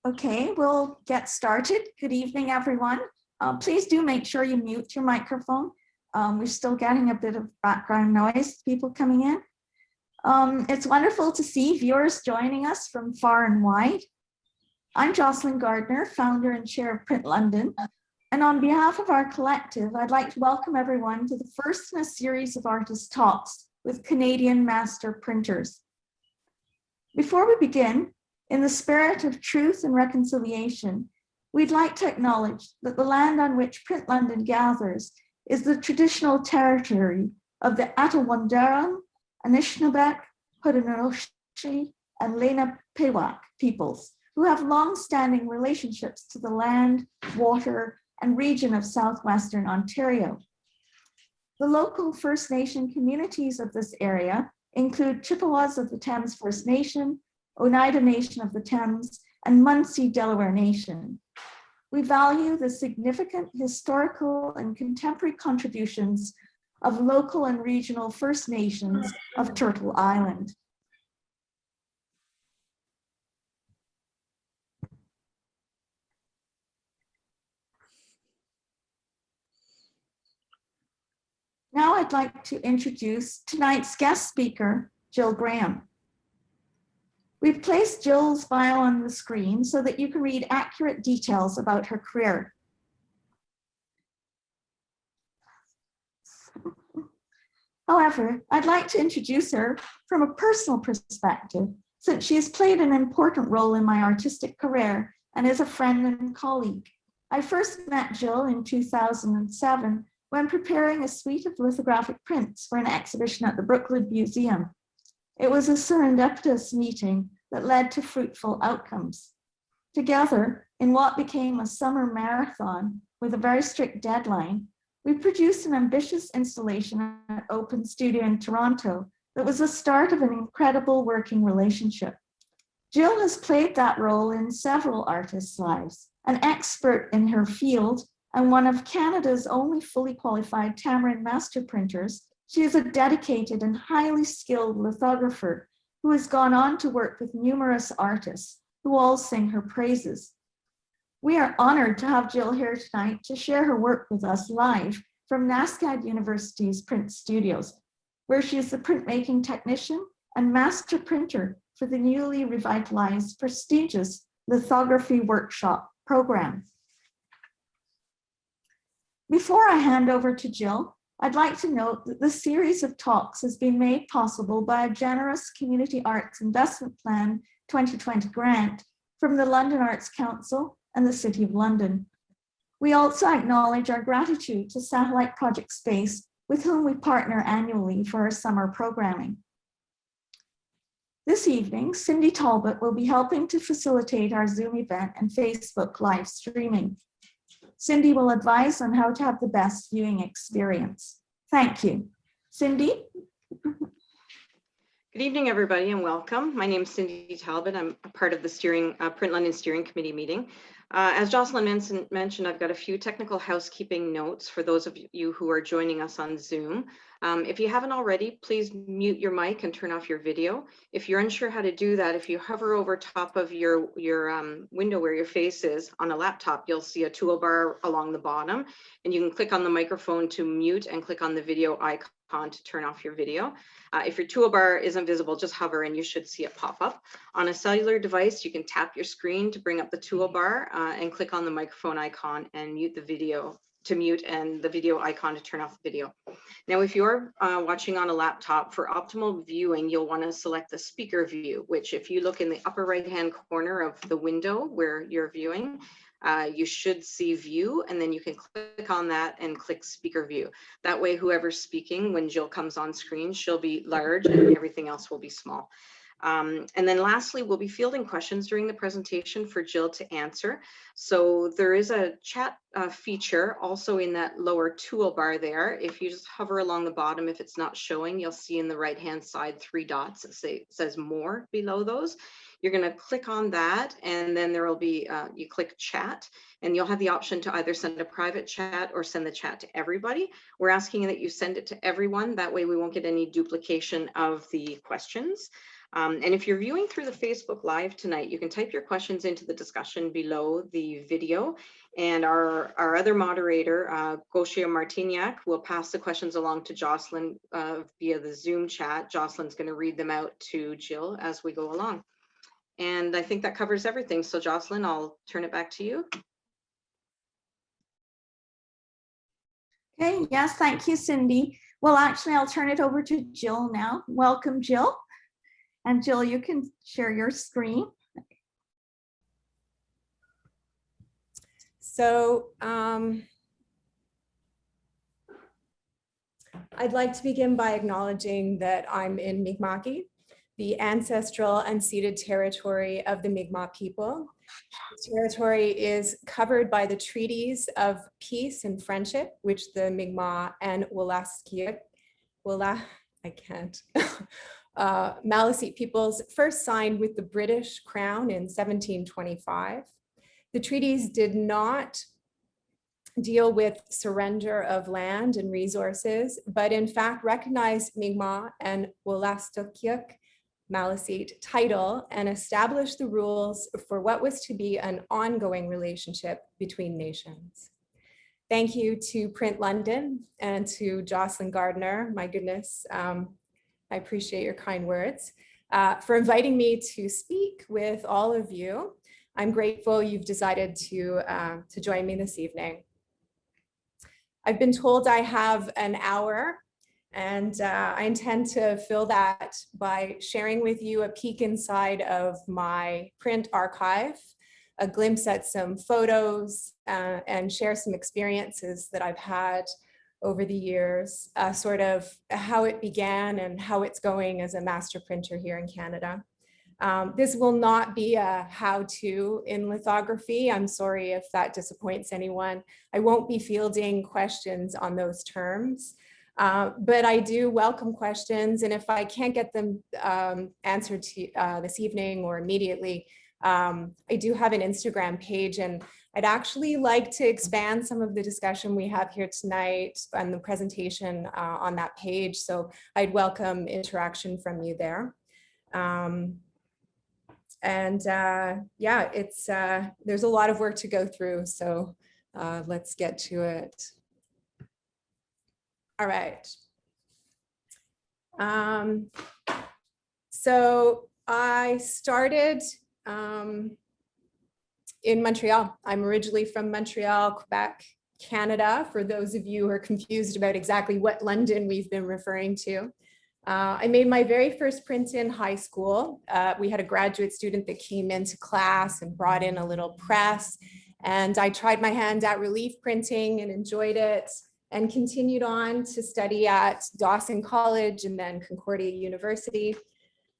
Okay, we'll get started. Good evening, everyone. Please do make sure you mute your microphone. We're still getting a bit of background noise, people coming in. It's wonderful to see viewers joining us from far and wide. I'm Jocelyn Gardner, founder and chair of Print London. And on behalf of our collective, I'd like to welcome everyone to the first in a series of artist talks with Canadian master printers. Before we begin, in the spirit of truth and reconciliation, we'd like to acknowledge that the land on which Print London gathers is the traditional territory of the Atawandera, Anishinaabeg, Haudenosaunee, and Lenape peoples, who have long-standing relationships to the land, water, and region of southwestern Ontario. The local First Nation communities of this area include Chippewas of the Thames First Nation, Oneida Nation of the Thames, and Munsee Delaware Nation. We value the significant historical and contemporary contributions of local and regional First Nations of Turtle Island. Now I'd like to introduce tonight's guest speaker, Jill Graham. We've placed Jill's bio on the screen so that you can read accurate details about her career. However, I'd like to introduce her from a personal perspective, since she has played an important role in my artistic career and is a friend and colleague. I first met Jill in 2007 when preparing a suite of lithographic prints for an exhibition at the Brooklyn Museum. It was a serendipitous meeting that led to fruitful outcomes. Together, in what became a summer marathon with a very strict deadline, we produced an ambitious installation at Open Studio in Toronto that was the start of an incredible working relationship. Jill has played that role in several artists' lives, an expert in her field and one of Canada's only fully qualified Tamarind master printers. She is a dedicated and highly skilled lithographer who has gone on to work with numerous artists who all sing her praises. We are honored to have Jill here tonight to share her work with us live from NASCAD University's print studios, where she is the printmaking technician and master printer for the newly revitalized prestigious Lithography Workshop program. Before I hand over to Jill, I'd like to note that this series of talks has been made possible by a generous Community Arts Investment Plan 2020 grant from the London Arts Council and the City of London. We also acknowledge our gratitude to Satellite Project Space, with whom we partner annually for our summer programming. This evening, Cindy Talbot will be helping to facilitate our Zoom event and Facebook live streaming. Cindy will advise on how to have the best viewing experience. Thank you. Cindy? Good evening, everybody, and welcome. My name is Cindy Talbot. I'm a part of the Print London Steering Committee meeting. As Jocelyn mentioned, I've got a few technical housekeeping notes for those of you who are joining us on Zoom. If you haven't already, please mute your mic and turn off your video. If you're unsure how to do that, if you hover over top of your window where your face is on a laptop, you'll see a toolbar along the bottom, and you can click on the microphone to mute and click on the video icon to turn off your video. If your toolbar isn't visible, just hover and you should see it pop up. On a cellular device, you can tap your screen to bring up the toolbar and click on the microphone icon and mute the video to mute and the video icon to turn off the video. Now, if you're watching on a laptop, for optimal viewing, you'll want to select the speaker view, which if you look in the upper right-hand corner of the window where you're viewing, you should see view, and then you can click on that and click speaker view. That way, whoever's speaking, when Jill comes on screen, she'll be large and everything else will be small. And then lastly, we'll be fielding questions during the presentation for Jill to answer. So there is a chat feature also in that lower toolbar there. If you just hover along the bottom, if it's not showing, you'll see in the right-hand side 3 dots that says more below those. You're going to click on that, and then there will be, you click chat, and you'll have the option to either send a private chat or send the chat to everybody. We're asking that you send it to everyone. That way we won't get any duplication of the questions. And if you're viewing through the Facebook Live tonight, you can type your questions into the discussion below the video. And our other moderator, Goshia Martignac, will pass the questions along to Jocelyn via the Zoom chat. Jocelyn's going to read them out to Jill as we go along. And I think that covers everything. So Jocelyn, I'll turn it back to you. Okay, yes, thank you, Cindy. Well, actually, I'll turn it over to Jill now. Welcome, Jill. And Jill, you can share your screen. So I'd like to begin by acknowledging that I'm in Mi'kmaq, the ancestral unceded territory of the Mi'kmaq people. This territory is covered by the treaties of peace and friendship, which the Mi'kmaq and Maliseet peoples first signed with the British Crown in 1725. The treaties did not deal with surrender of land and resources, but in fact recognized Mi'kmaq and Wolastoqiyik Maliseet title and established the rules for what was to be an ongoing relationship between nations. Thank you to Print London and to Jocelyn Gardner. My goodness, I appreciate your kind words, for inviting me to speak with all of you. I'm grateful you've decided to join me this evening. I've been told I have an hour, and I intend to fill that by sharing with you a peek inside of my print archive, a glimpse at some photos, and share some experiences that I've had over the years, sort of how it began and how it's going as a master printer here in Canada. This will not be a how-to in lithography. I'm sorry if that disappoints anyone. I won't be fielding questions on those terms, but I do welcome questions. And if I can't get them answered this evening or immediately, I do have an Instagram page, and I'd actually like to expand some of the discussion we have here tonight and the presentation on that page. So I'd welcome interaction from you there. Yeah, it's there's a lot of work to go through, so let's get to it. All right. So I started in Montreal. I'm originally from Montreal, Quebec, Canada, for those of you who are confused about exactly what London we've been referring to. I made my very first print in high school. We had a graduate student that came into class and brought in a little press, and I tried my hand at relief printing and enjoyed it, and continued on to study at Dawson College and then Concordia University.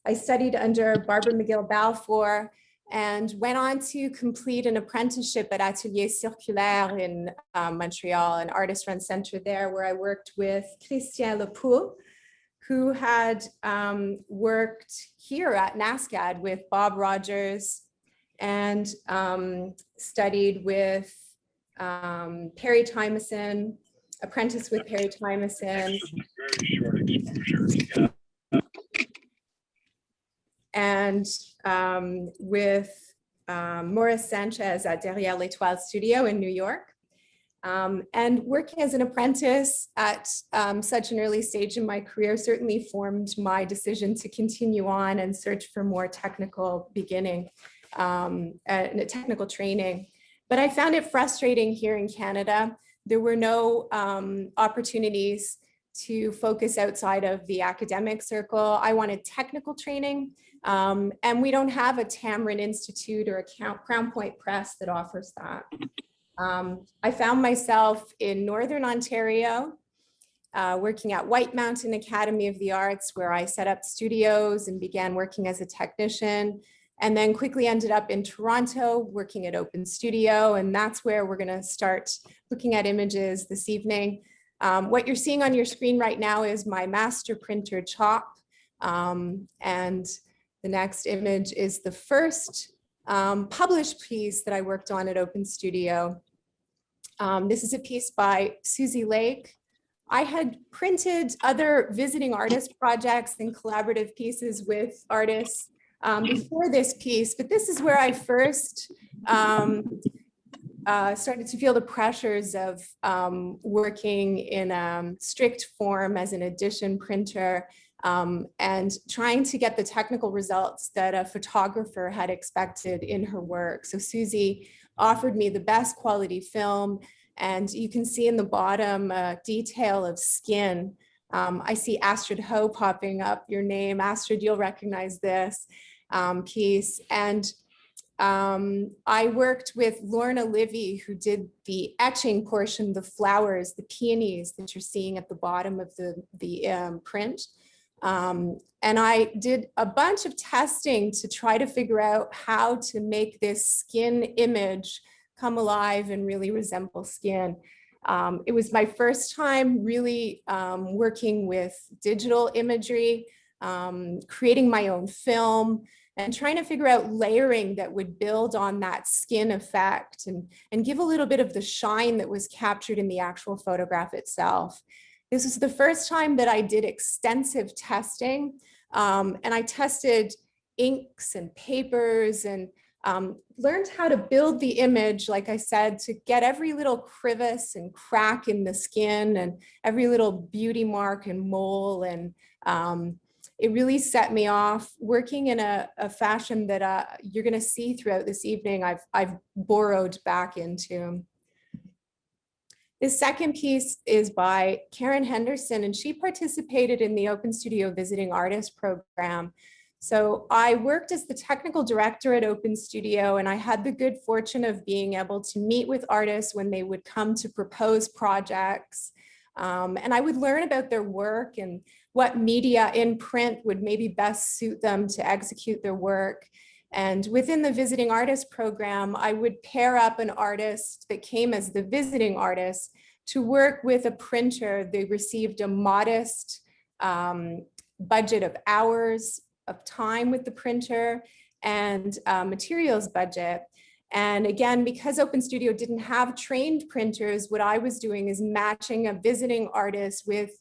I studied under Barbara McGill Balfour and went on to complete an apprenticeship at Atelier Circulaire in Montreal, an artist-run center there, where I worked with Christian LePoul, who had worked here at NASCAD with Bob Rogers, and studied with Perry Tymason, apprenticed with Perry Tymason. Very short exposure. And with Maurice Sanchez at Derrière l'Étoile Studio in New York. And working as an apprentice at such an early stage in my career certainly formed my decision to continue on and search for more technical beginning, technical training. But I found it frustrating here in Canada. There were no opportunities to focus outside of the academic circle. I wanted technical training, and we don't have a Tamarind Institute or a Crown Point Press that offers that. I found myself in Northern Ontario, working at White Mountain Academy of the Arts, where I set up studios and began working as a technician, and then quickly ended up in Toronto working at Open Studio. And that's where we're gonna start looking at images this evening. What you're seeing on your screen right now is my master printer CHOP. And the next image is the first published piece that I worked on at Open Studio. This is a piece by Susie Lake I had printed other visiting artist projects and collaborative pieces with artists before this piece, but this is where I first started to feel the pressures of working in a strict form as an edition printer and trying to get the technical results that a photographer had expected in her work. So Susie offered me the best quality film, and you can see in the bottom a detail of skin. I see Astrid Ho popping up, your name. Astrid, you'll recognize this piece. And I worked with Lorna Livy, who did the etching portion, the flowers, the peonies that you're seeing at the bottom of the print. And I did a bunch of testing to try to figure out how to make this skin image come alive and really resemble skin. It was my first time really working with digital imagery, creating my own film, and trying to figure out layering that would build on that skin effect and give a little bit of the shine that was captured in the actual photograph itself. This was the first time that I did extensive testing, and I tested inks and papers and learned how to build the image, like I said, to get every little crevice and crack in the skin and every little beauty mark and mole. And it really set me off working in a fashion that you're going to see throughout this evening. I've borrowed back into. This second piece is by Karen Henderson, and she participated in the Open Studio Visiting Artist program. So I worked as the technical director at Open Studio, and I had the good fortune of being able to meet with artists when they would come to propose projects. And I would learn about their work and what media in print would maybe best suit them to execute their work. And within the visiting artist program, I would pair up an artist that came as the visiting artist to work with a printer. They received a modest budget of hours of time with the printer and materials budget. And again, because Open Studio didn't have trained printers, what I was doing is matching a visiting artist with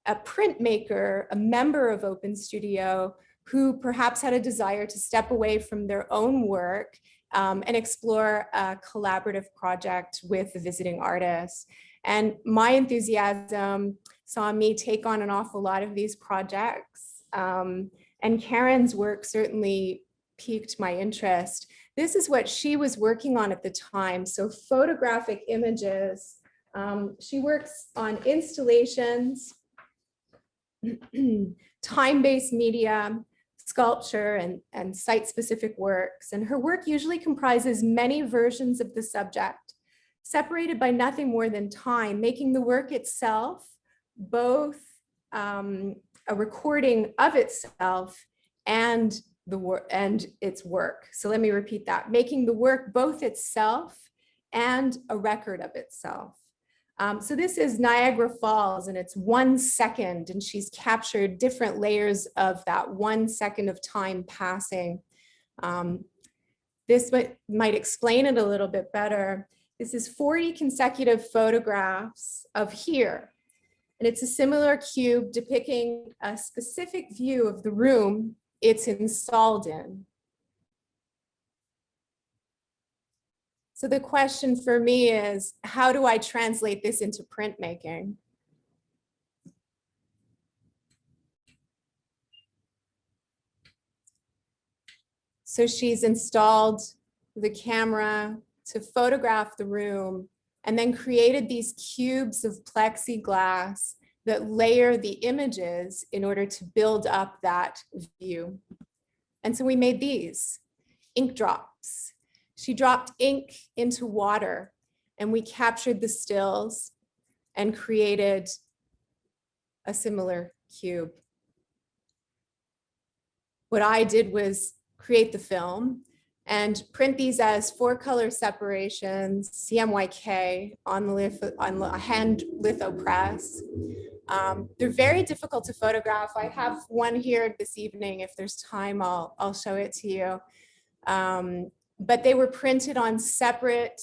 a printmaker, a member of Open Studio, who perhaps had a desire to step away from their own work and explore a collaborative project with the visiting artist. And my enthusiasm saw me take on an awful lot of these projects. And Karen's work certainly piqued my interest. This is what she was working on at the time. So photographic images. She works on installations, time-based media, sculpture, and site-specific works. And her work usually comprises many versions of the subject, separated by nothing more than time, making the work itself both a recording of itself and its work. So let me repeat that, making the work both itself and a record of itself. So this is Niagara Falls, and it's 1 second, and she's captured different layers of that 1 second of time passing. This might explain it a little bit better. This is 40 consecutive photographs of here. And it's a similar cube depicting a specific view of the room it's installed in. So the question for me is, how do I translate this into printmaking? So she's installed the camera to photograph the room and then created these cubes of plexiglass that layer the images in order to build up that view. And so we made these ink drops. She dropped ink into water, and we captured the stills and created a similar cube. What I did was create the film and print these as 4-color separations, CMYK, on the hand litho press. They're very difficult to photograph. I have one here this evening. If there's time, I'll show it to you. But they were printed on separate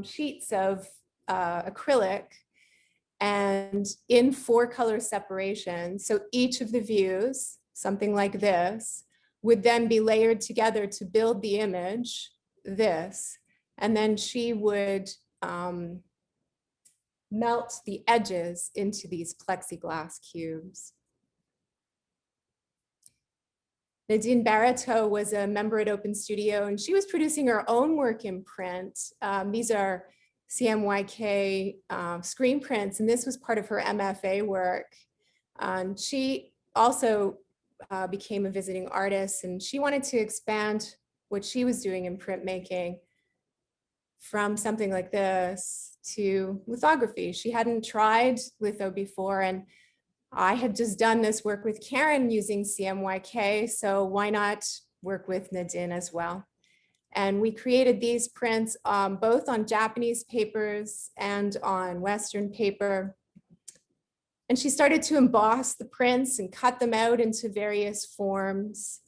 sheets of acrylic. and in 4-color separation. So each of the views, something like this, would then be layered together to build the image, this, and then she would melt the edges into these plexiglass cubes. Nadine Barito was a member at Open Studio, and she was producing her own work in print. These are CMYK screen prints, and this was part of her MFA work. She also became a visiting artist, and she wanted to expand what she was doing in printmaking from something like this to lithography. She hadn't tried litho before, and I had just done this work with Karen using CMYK, so why not work with Nadine as well? And we created these prints both on Japanese papers and on Western paper. And she started to emboss the prints and cut them out into various forms.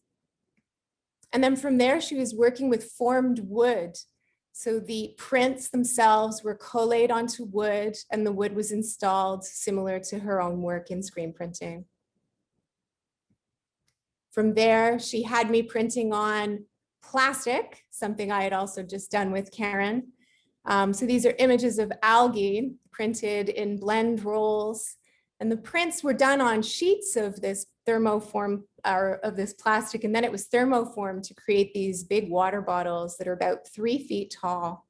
And then from there, she was working with formed wood. So the prints themselves were collated onto wood, and the wood was installed similar to her own work in screen printing. From there, she had me printing on plastic, something I had also just done with Karen. So these are images of algae printed in blend rolls, and the prints were done on sheets of this thermoform, or of this plastic, and then it was thermoformed to create these big water bottles that are about 3 feet tall.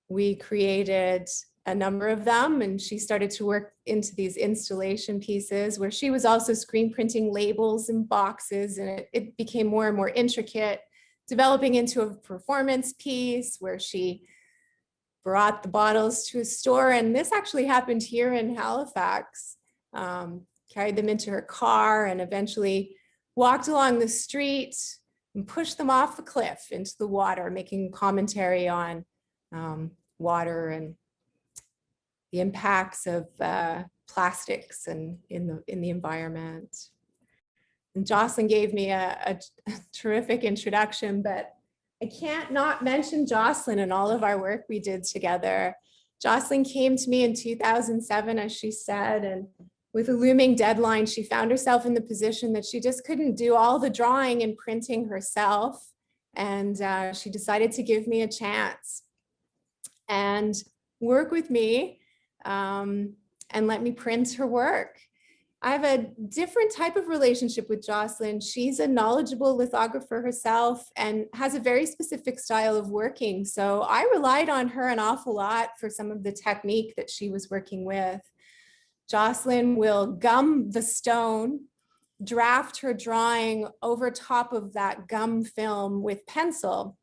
We created a number of them, and she started to work into these installation pieces where she was also screen printing labels and boxes, and it became more and more intricate, developing into a performance piece where she brought the bottles to a store. And this actually happened here in Halifax. Carried them into her car and eventually walked along the street and pushed them off the cliff into the water, making commentary on water and the impacts of plastics and in the environment. And Jocelyn gave me a terrific introduction, but I can't not mention Jocelyn and all of our work we did together. Jocelyn came to me in 2007, as she said, and with a looming deadline, she found herself in the position that she just couldn't do all the drawing and printing herself. And she decided to give me a chance and work with me and let me print her work. I have a different type of relationship with Jocelyn. She's a knowledgeable lithographer herself and has a very specific style of working. So I relied on her an awful lot for some of the technique that she was working with. Jocelyn will gum the stone, draft her drawing over top of that gum film with pencil.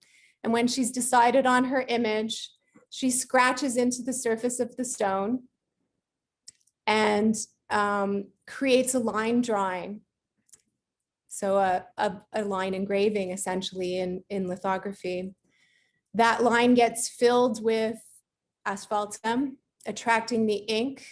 And when she's decided on her image, she scratches into the surface of the stone and creates a line drawing. So a line engraving essentially in lithography. That line gets filled with asphaltum, attracting the ink.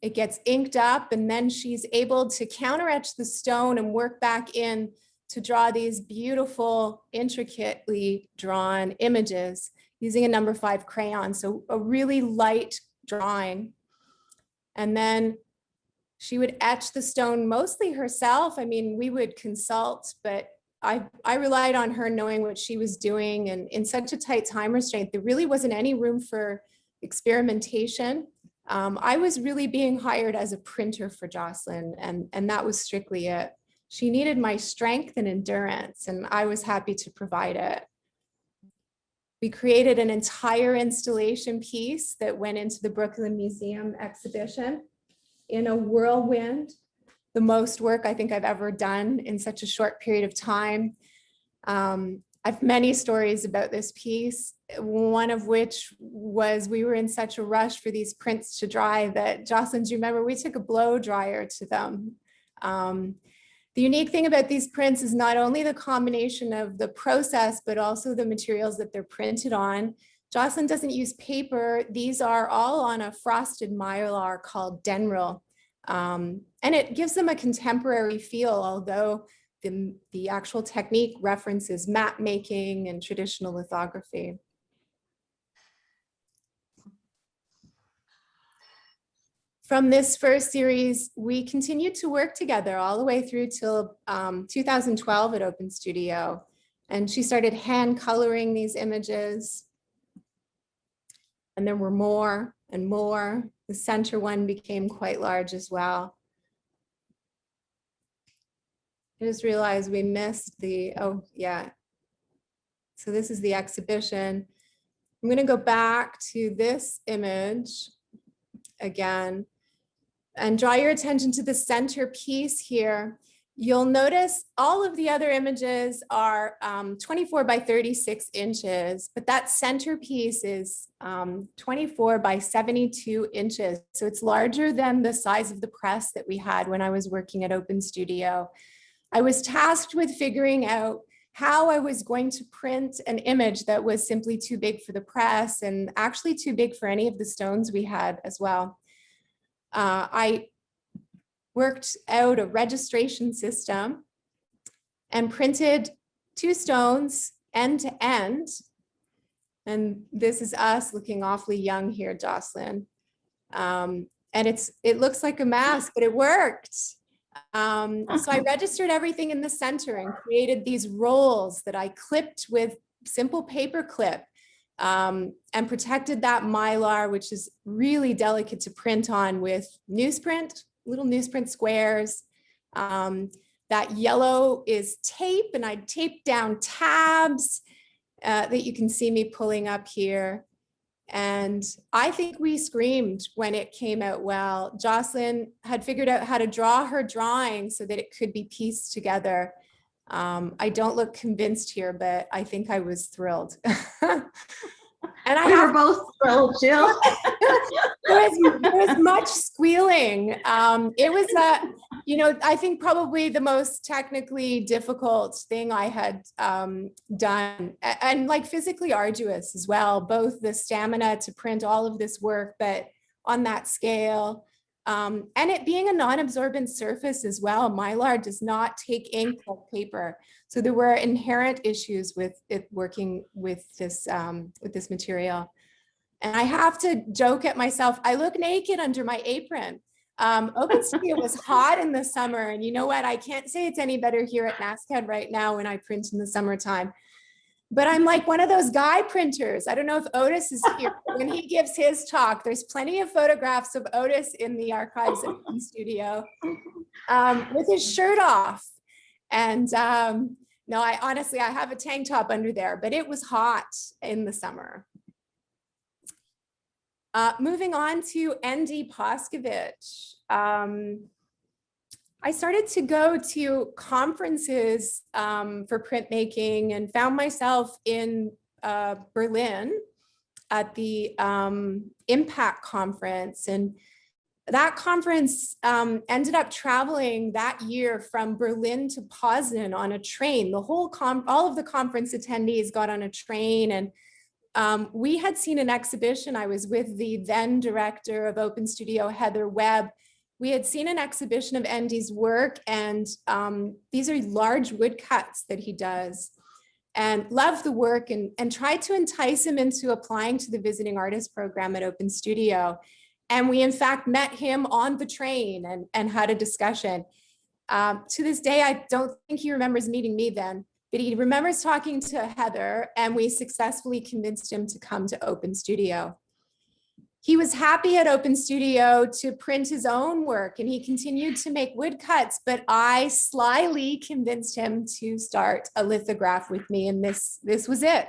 It gets inked up, and then she's able to counter etch the stone and work back in to draw these beautiful, intricately drawn images using a number 5 crayon. So a really light drawing. And then she would etch the stone mostly herself. I mean, we would consult, but I relied on her knowing what she was doing. And in such a tight time restraint, there really wasn't any room for experimentation. I was really being hired as a printer for Jocelyn, and that was strictly it. She needed my strength and endurance, and I was happy to provide it. We created an entire installation piece that went into the Brooklyn Museum exhibition in a whirlwind, the most work I think I've ever done in such a short period of time. I've many stories about this piece, one of which was we were in such a rush for these prints to dry that, Jocelyn, do you remember, we took a blow dryer to them. The unique thing about these prints is not only the combination of the process, but also the materials that they're printed on. Jocelyn doesn't use paper. These are all on a frosted mylar called Denril. And it gives them a contemporary feel, although the actual technique references map making and traditional lithography. From this first series, we continued to work together all the way through till 2012 at Open Studio. And she started hand coloring these images. And there were more and more. The center one became quite large as well. I just realized we missed the, oh yeah. So this is the exhibition. I'm going to go back to this image again and draw your attention to the centerpiece here. You'll notice all of the other images are 24 by 36 inches, but that centerpiece is 24 by 72 inches. So it's larger than the size of the press that we had when I was working at Open Studio. I was tasked with figuring out how I was going to print an image that was simply too big for the press and actually too big for any of the stones we had as well. I worked out a registration system and printed 2 stones end to end. And this is us looking awfully young here, Jocelyn. And it looks like a mask, but it worked. So I registered everything in the center and created these rolls that I clipped with simple paper clip and protected that mylar, which is really delicate to print on, with newsprint, little newsprint squares. That yellow is tape, and I taped down tabs that you can see me pulling up here. And I think we screamed when it came out well. Jocelyn had figured out how to draw her drawing so that it could be pieced together. I don't look convinced here, but I think I was thrilled. And We were both thrilled, Jill. there was much squealing. It was I think probably the most technically difficult thing I had done, and like physically arduous as well, both the stamina to print all of this work, but on that scale, and it being a non-absorbent surface as well. Mylar does not take ink like paper. So there were inherent issues with it working with this material. And I have to joke at myself, I look naked under my apron. Open Studio was hot in the summer, and you know what? I can't say it's any better here at NASCAD right now when I print in the summertime. But I'm like one of those guy printers. I don't know if Otis is here. When he gives his talk, there's plenty of photographs of Otis in the archives at Open Studio with his shirt off. And no, I honestly have a tank top under there, but it was hot in the summer. Moving on to ND Poskovic. I started to go to conferences for printmaking and found myself in Berlin at the Impact conference. And that conference ended up traveling that year from Berlin to Poznan on a train. All of the conference attendees got on a train, and we had seen an exhibition. I was with the then director of Open Studio, Heather Webb. We had seen an exhibition of Andy's work, and these are large woodcuts that he does, and loved the work and tried to entice him into applying to the visiting artist program at Open Studio. And we in fact met him on the train and had a discussion. To this day, I don't think he remembers meeting me then, but he remembers talking to Heather, and we successfully convinced him to come to Open Studio. He was happy at Open Studio to print his own work, and he continued to make woodcuts, but I slyly convinced him to start a lithograph with me, and this was it.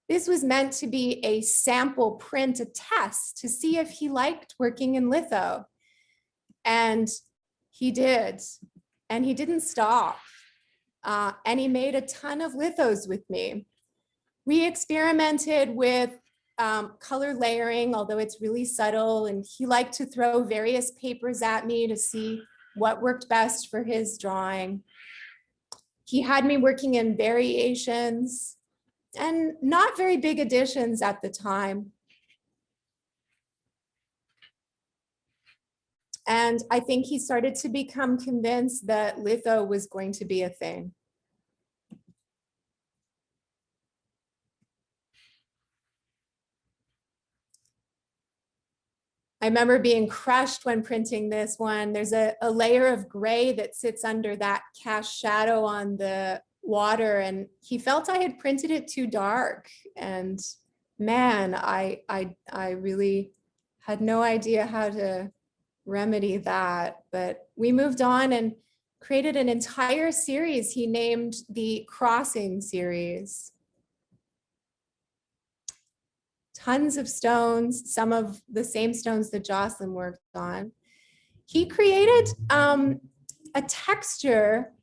This was meant to be a sample print, a test to see if he liked working in litho. And he did, and he didn't stop. And he made a ton of lithos with me. We experimented with color layering, although it's really subtle, and he liked to throw various papers at me to see what worked best for his drawing. He had me working in variations and not very big additions at the time. And I think he started to become convinced that litho was going to be a thing. I remember being crushed when printing this one. There's a layer of gray that sits under that cast shadow on the water, and he felt I had printed it too dark. And man, I really had no idea how to remedy that. But we moved on and created an entire series he named the Crossing series. Tons of stones, some of the same stones that Jocelyn worked on. He created a texture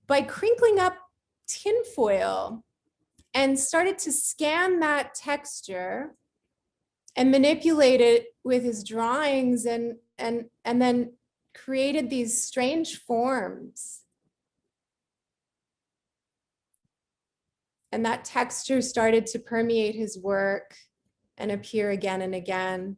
by crinkling up tinfoil and started to scan that texture and manipulate it with his drawings, and then created these strange forms. And that texture started to permeate his work and appear again and again.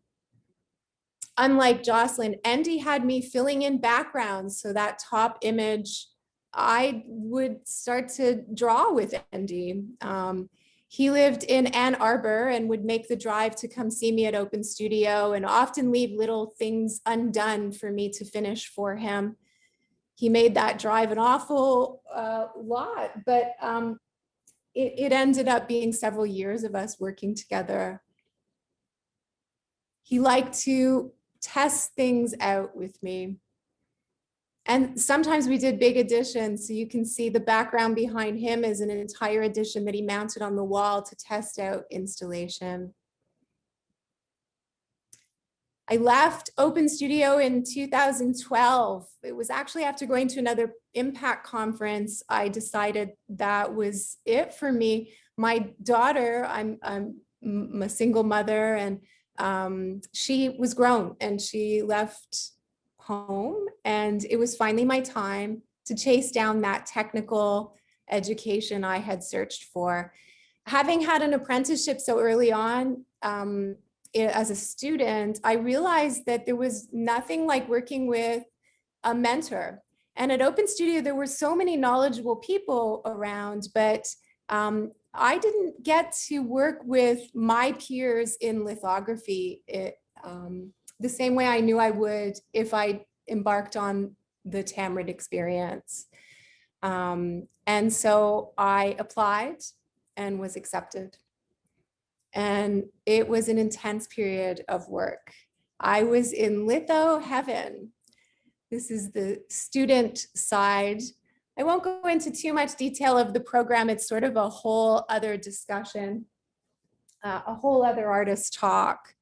Unlike Jocelyn, Andy had me filling in backgrounds, so that top image, I would start to draw with Andy. He lived in Ann Arbor and would make the drive to come see me at Open Studio, and often leave little things undone for me to finish for him. He made that drive an awful lot, but it ended up being several years of us working together. He liked to test things out with me. And sometimes we did big editions. So you can see the background behind him is an entire edition that he mounted on the wall to test out installation. I left Open Studio in 2012. It was actually after going to another impact conference, I decided that was it for me. My daughter, I'm a single mother, and she was grown and she left home, and it was finally my time to chase down that technical education I had searched for. Having had an apprenticeship so early on as a student, I realized that there was nothing like working with a mentor. And at Open Studio, there were so many knowledgeable people around, but I didn't get to work with my peers in lithography the same way I knew I would if I embarked on the Tamarind experience. And so I applied and was accepted. And it was an intense period of work. I was in litho heaven. This is the student side. I won't go into too much detail of the program. It's sort of a whole other discussion, a whole other artist talk.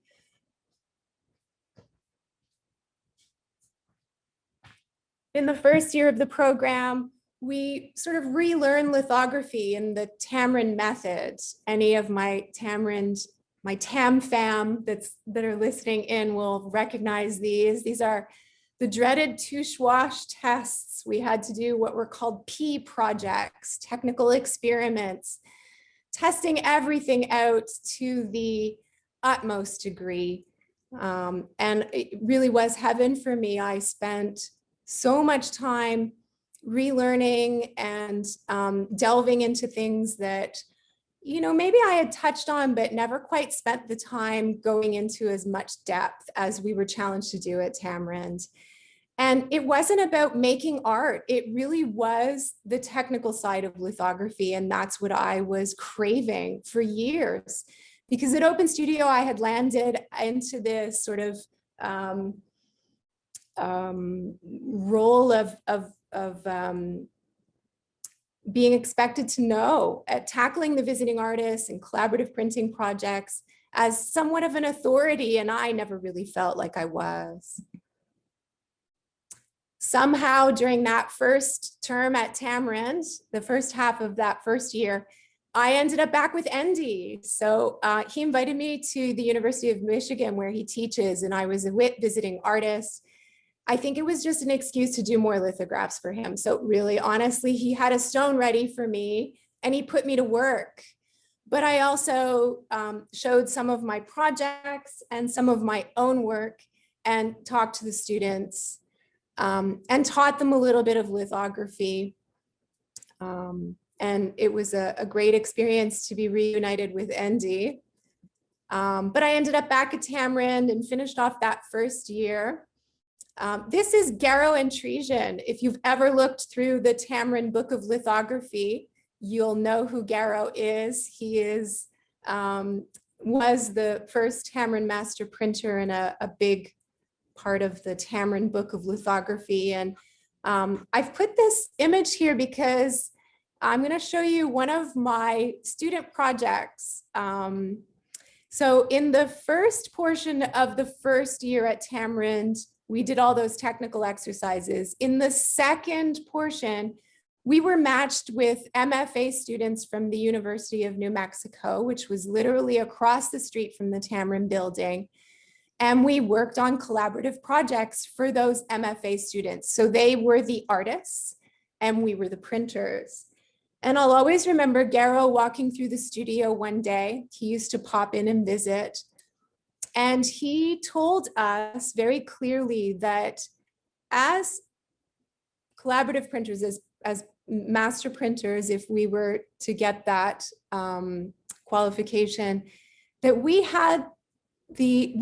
In the first year of the program, we sort of relearn lithography in the Tamarind method. Any of my Tamarind, my Tam fam that are listening in will recognize these. These are the dreaded touche wash tests. We had to do what were called P projects, technical experiments, testing everything out to the utmost degree. And it really was heaven for me. I spent so much time relearning and delving into things that, you know, maybe I had touched on, but never quite spent the time going into as much depth as we were challenged to do at Tamarind. And it wasn't about making art. It really was the technical side of lithography. And that's what I was craving for years. Because at Open Studio, I had landed into this sort of role of being expected to know at tackling the visiting artists and collaborative printing projects as somewhat of an authority, and I never really felt like I was. Somehow during that first term at Tamarind, the first half of that first year, I ended up back with Andy. So he invited me to the University of Michigan where he teaches, and I was a WIT visiting artist. I think it was just an excuse to do more lithographs for him. So really, honestly, he had a stone ready for me and he put me to work. But I also showed some of my projects and some of my own work and talked to the students and taught them a little bit of lithography. And it was a great experience to be reunited with Andy. But I ended up back at Tamarind and finished off that first year. This is Garrow and Tresian. If you've ever looked through the Tamarind Book of Lithography, you'll know who Garrow is. He is was the first Tamarind master printer and a big part of the Tamarind Book of Lithography. And I've put this image here because I'm going to show you one of my student projects. So in the first portion of the first year at Tamarind, we did all those technical exercises. In the second portion, we were matched with MFA students from the University of New Mexico, which was literally across the street from the Tamarind building. And we worked on collaborative projects for those MFA students. So they were the artists and we were the printers. And I'll always remember Garrow walking through the studio one day. He used to pop in and visit. And he told us very clearly that as collaborative printers, as master printers, if we were to get that qualification, that the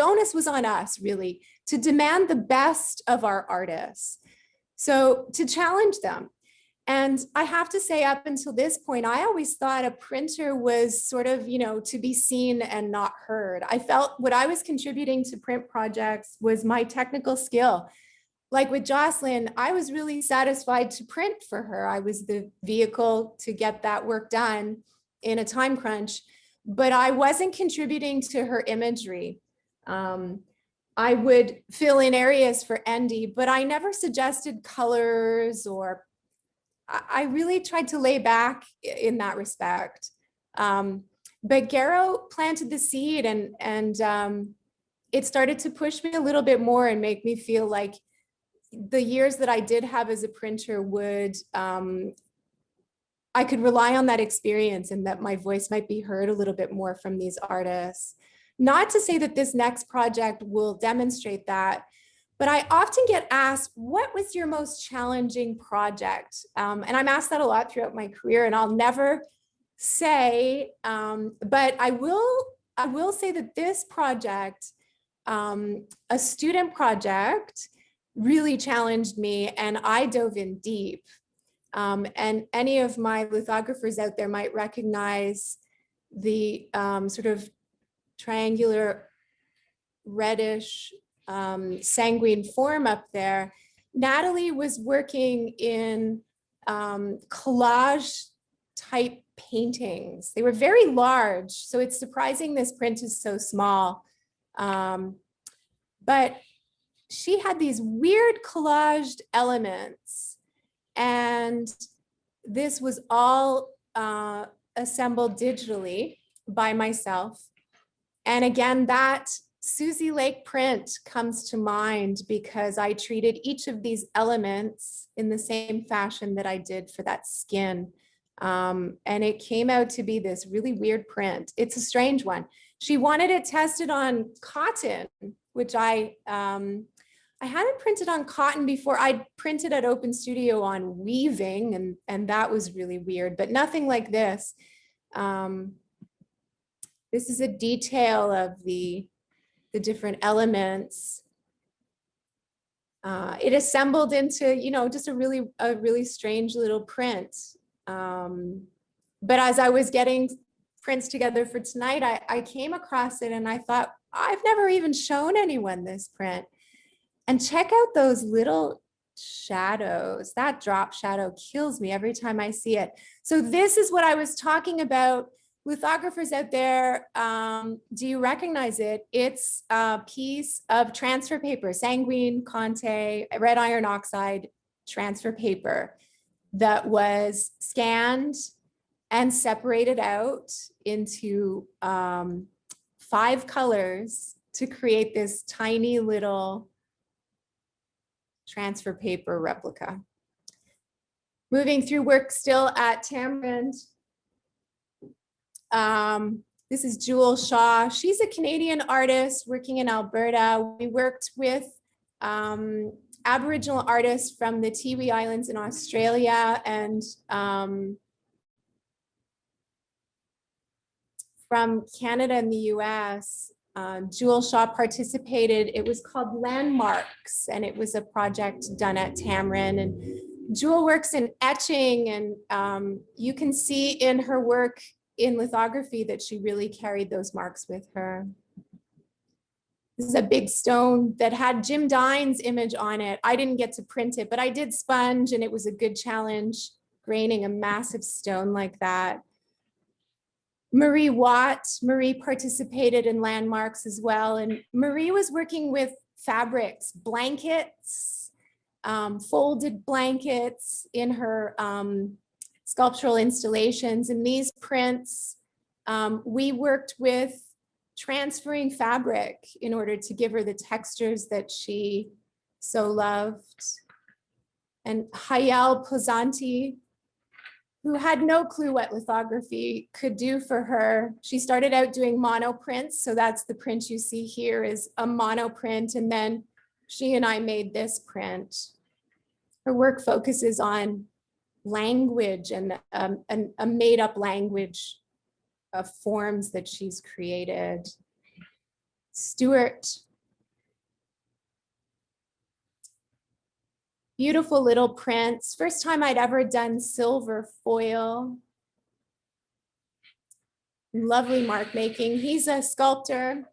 onus was on us really to demand the best of our artists. So to challenge them. And I have to say, up until this point, I always thought a printer was sort of, to be seen and not heard. I felt what I was contributing to print projects was my technical skill. Like with Jocelyn, I was really satisfied to print for her. I was the vehicle to get that work done in a time crunch, but I wasn't contributing to her imagery. I would fill in areas for Andy, but I never suggested colors, or I really tried to lay back in that respect. But Garrow planted the seed and it started to push me a little bit more and make me feel like the years that I did have as a printer would, I could rely on that experience and that my voice might be heard a little bit more from these artists. Not to say that this next project will demonstrate that, but I often get asked, what was your most challenging project? And I'm asked that a lot throughout my career, and I'll never say, but I will say that this project, a student project, really challenged me, and I dove in deep. And any of my lithographers out there might recognize the sort of triangular reddish sanguine form up there. Natalie was working in collage type paintings. They were very large, so it's surprising this print is so small. But she had these weird collaged elements, and this was all assembled digitally by myself. And again, that Susie Lake print comes to mind because I treated each of these elements in the same fashion that I did for that skin. And it came out to be this really weird print. It's a strange one. She wanted it tested on cotton, which I hadn't printed on cotton before. I'd printed at Open Studio on weaving, and that was really weird, but nothing like this. This is a detail of the different elements. It assembled into, just a really strange little print. But as I was getting prints together for tonight, I came across it and I thought, I've never even shown anyone this print. And check out those little shadows. That drop shadow kills me every time I see it. So this is what I was talking about. Lithographers out there, do you recognize it? It's a piece of transfer paper, Sanguine, Conte, red iron oxide transfer paper that was scanned and separated out into 5 colors to create this tiny little transfer paper replica. Moving through work still at Tamarind. This is Jewel Shaw. She's a Canadian artist working in Alberta. We worked with Aboriginal artists from the Tiwi Islands in Australia, and from Canada and the US. Jewel Shaw participated. It was called Landmarks, and it was a project done at Tamarind. And Jewel works in etching, and you can see in her work in lithography that she really carried those marks with her. This is a big stone that had Jim Dine's image on it. I didn't get to print it, but I did sponge, and it was a good challenge graining a massive stone like that. Marie Watt, Marie participated in Landmarks as well. And Marie was working with fabrics, blankets, folded blankets in her sculptural installations. And these prints, we worked with transferring fabric in order to give her the textures that she so loved. And Hayal Pozzanti, who had no clue what lithography could do for her. She started out doing monoprints. So that's the print you see here is a monoprint. And then she and I made this print. Her work focuses on language and a made up language of forms that she's created. Stuart. Beautiful little prints. First time I'd ever done silver foil. Lovely mark making. He's a sculptor.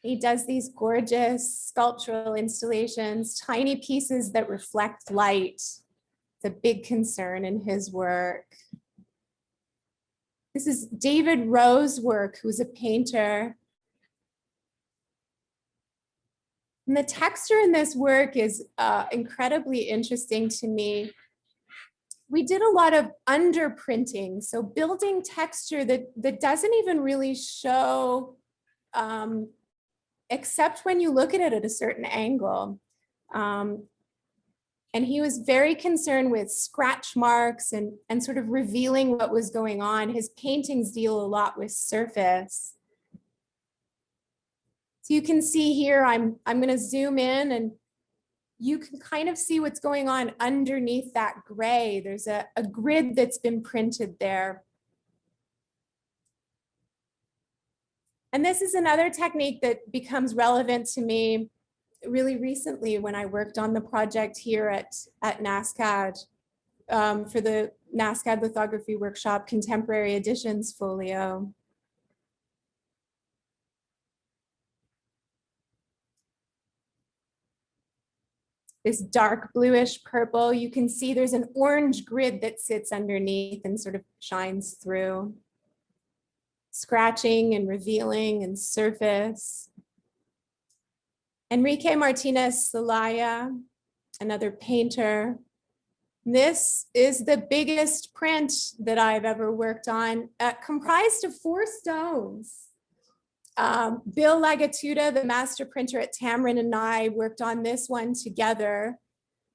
He does these gorgeous sculptural installations, tiny pieces that reflect light. It's a big concern in his work. This is David Rowe's work, who's a painter. And the texture in this work is incredibly interesting to me. We did a lot of underprinting, so building texture that doesn't even really show, except when you look at it at a certain angle. And he was very concerned with scratch marks and sort of revealing what was going on. His paintings deal a lot with surface. So you can see here, I'm going to zoom in and you can kind of see what's going on underneath that gray. There's a grid that's been printed there. And this is another technique that becomes relevant to me really recently when I worked on the project here at NASCAD for the NASCAD Lithography Workshop Contemporary Editions folio. This dark bluish purple, you can see there's an orange grid that sits underneath and sort of shines through. Scratching and revealing and surface. Enrique Martinez Celaya, another painter. This is the biggest print that I've ever worked on, comprised of 4 stones. Bill Lagattuta, the master printer at Tamarind, and I worked on this one together.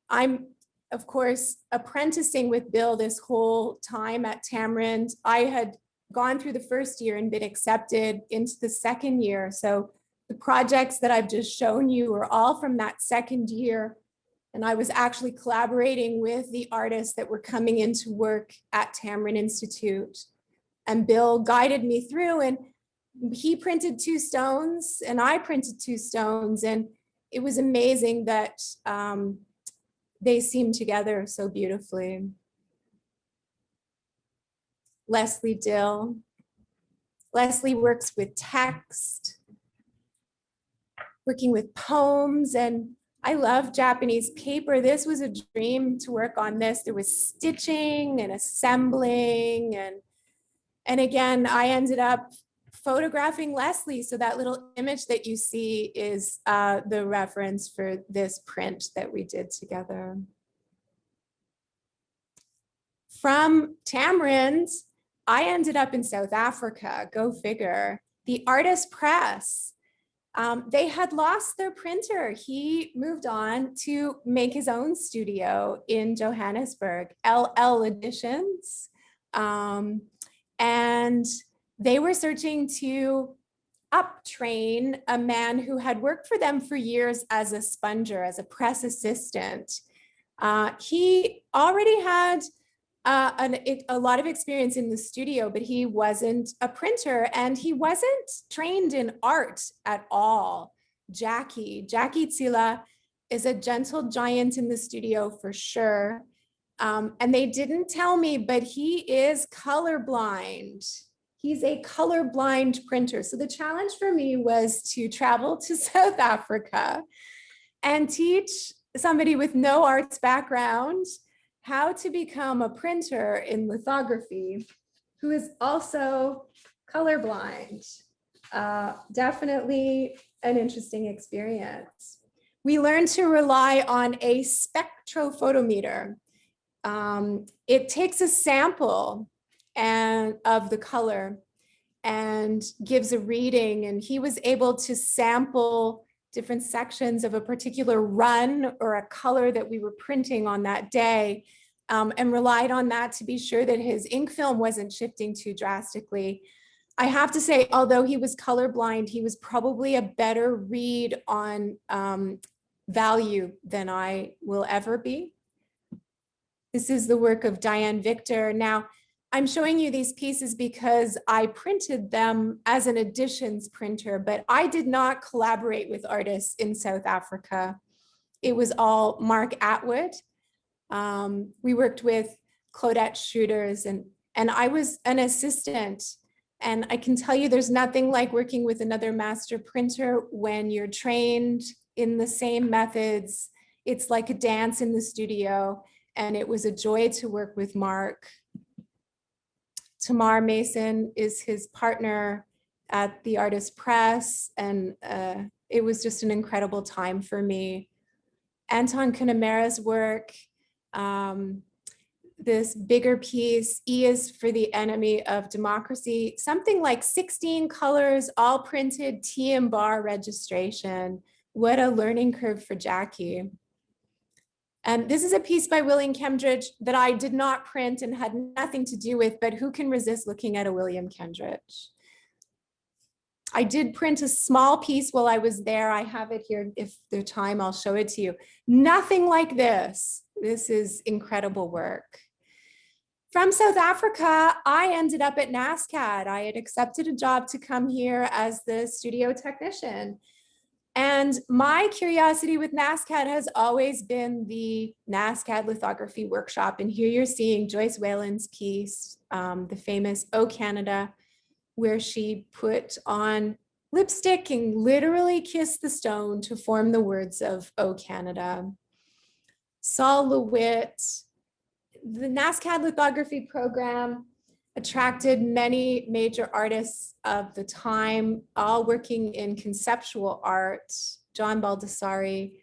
I'm, of course, apprenticing with Bill this whole time at Tamarind. I had gone through the first year and been accepted into the second year. So the projects that I've just shown you are all from that second year. And I was actually collaborating with the artists that were coming into work at Tamarind Institute. And Bill guided me through, and he printed 2 stones and I printed 2 stones. And it was amazing that they seemed together so beautifully. Leslie Dill. Leslie works with text, working with poems, and I love Japanese paper. This was a dream to work on this. There was stitching and assembling, and again, I ended up photographing Leslie. So that little image that you see is the reference for this print that we did together. From Tamarind, I ended up in South Africa, go figure. The Artist Press, they had lost their printer. He moved on to make his own studio in Johannesburg, LL Editions. And they were searching to uptrain a man who had worked for them for years as a sponger, as a press assistant. He already had a lot of experience in the studio, but he wasn't a printer and he wasn't trained in art at all. Jackie Tsila is a gentle giant in the studio for sure. And they didn't tell me, but he is colorblind. He's a colorblind printer. So the challenge for me was to travel to South Africa and teach somebody with no arts background how to become a printer in lithography who is also colorblind. Definitely an interesting experience. We learned to rely on a spectrophotometer. It takes a sample of the color and gives a reading, and he was able to sample different sections of a particular run or a color that we were printing on that day, and relied on that to be sure that his ink film wasn't shifting too drastically. I have to say, although he was colorblind, he was probably a better read on value than I will ever be. This is the work of Diane Victor. Now, I'm showing you these pieces because I printed them as an editions printer, but I did not collaborate with artists in South Africa. It was all Mark Atwood. We worked with Claudette Schroeders, and I was an assistant. And I can tell you there's nothing like working with another master printer when you're trained in the same methods. It's like a dance in the studio, and it was a joy to work with Mark. Tamar Mason is his partner at the Artist Press, and it was just an incredible time for me. Anton Kunamera's work, this bigger piece, E is for the Enemy of Democracy, something like 16 colors, all printed, T and bar registration. What a learning curve for Jackie. And this is a piece by William Kendridge that I did not print and had nothing to do with, but who can resist looking at a William Kendridge? I did print a small piece while I was there. I have it here. If there's time, I'll show it to you. Nothing like this. This is incredible work. From South Africa, I ended up at NASCAD. I had accepted a job to come here as the studio technician. And my curiosity with NASCAD has always been the NASCAD Lithography Workshop. And here you're seeing Joyce Whalen's piece, the famous O Canada, where she put on lipstick and literally kissed the stone to form the words of O Canada. Saul LeWitt. The NASCAD lithography program attracted many major artists of the time, all working in conceptual art, John Baldessari.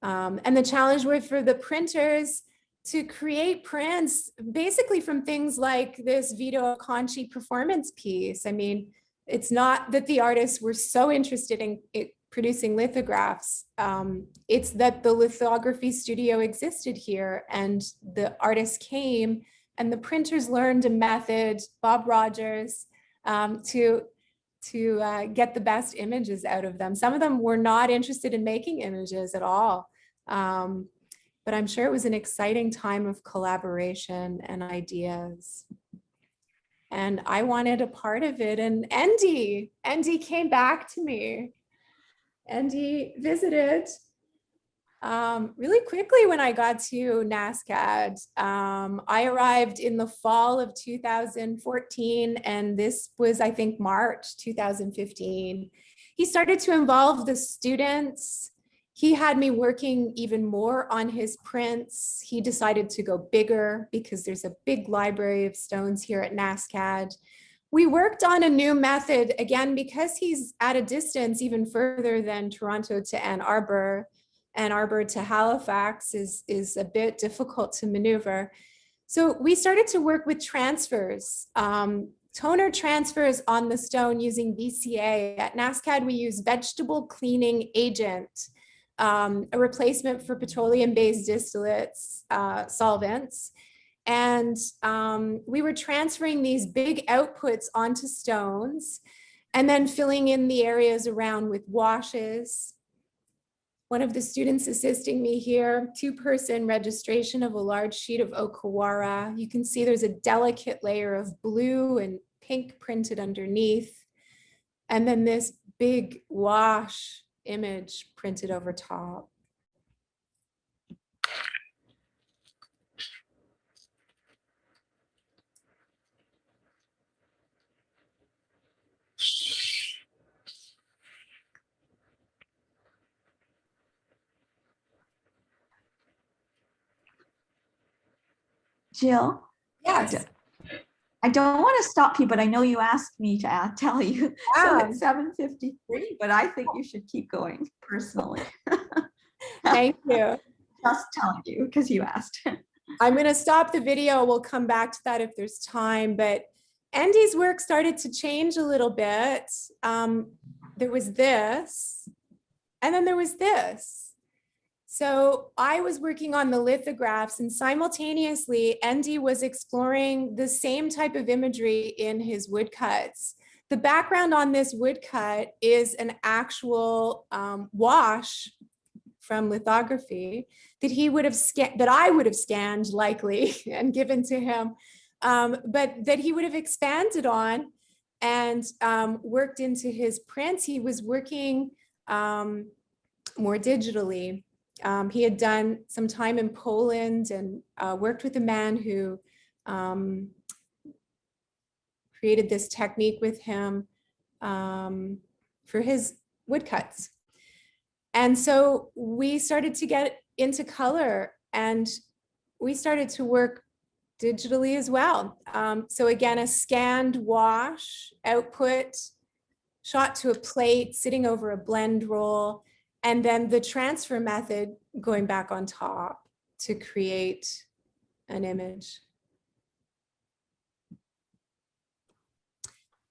And the challenge was for the printers to create prints basically from things like this Vito Conchi performance piece. I mean, it's not that the artists were so interested in producing lithographs. It's that the lithography studio existed here and the artists came and the printers learned a method, Bob Rogers, to get the best images out of them. Some of them were not interested in making images at all. But I'm sure it was an exciting time of collaboration and ideas. And I wanted a part of it. And Andy came back to me. Andy visited really quickly when I got to NASCAD. I arrived in the fall of 2014, and this was, I think, March 2015. He started to involve the students. He had me working even more on his prints. He decided to go bigger because there's a big library of stones here at NASCAD. We worked on a new method, again, because he's at a distance even further than Toronto to Ann Arbor. Ann Arbor to Halifax is a bit difficult to maneuver. So we started to work with transfers, toner transfers on the stone using VCA. At NASCAD, we use vegetable cleaning agent, a replacement for petroleum-based distillates, solvents. And we were transferring these big outputs onto stones and then filling in the areas around with washes. one of the students assisting me here, 2-person registration of a large sheet of okawara. You can see there's a delicate layer of blue and pink printed underneath. And then this big wash image printed over top. Jill? Yes. I don't want to stop you, but I know you asked me to tell you. So it's 7:53, but I think you should keep going personally. Thank you. Just telling you because you asked. I'm going to stop the video. We'll come back to that if there's time, but Andy's work started to change a little bit. There was this, and then there was this. So I was working on the lithographs, and simultaneously Andy was exploring the same type of imagery in his woodcuts. The background on this woodcut is an actual wash from lithography that he would have that I would have scanned likely and given to him, but that he would have expanded on and worked into his prints. He was working more digitally. He had done some time in Poland and worked with a man who created this technique with him for his woodcuts. And so we started to get into color, and we started to work digitally as well. So again, a scanned wash output, shot to a plate, sitting over a blend roll, and then the transfer method going back on top to create an image.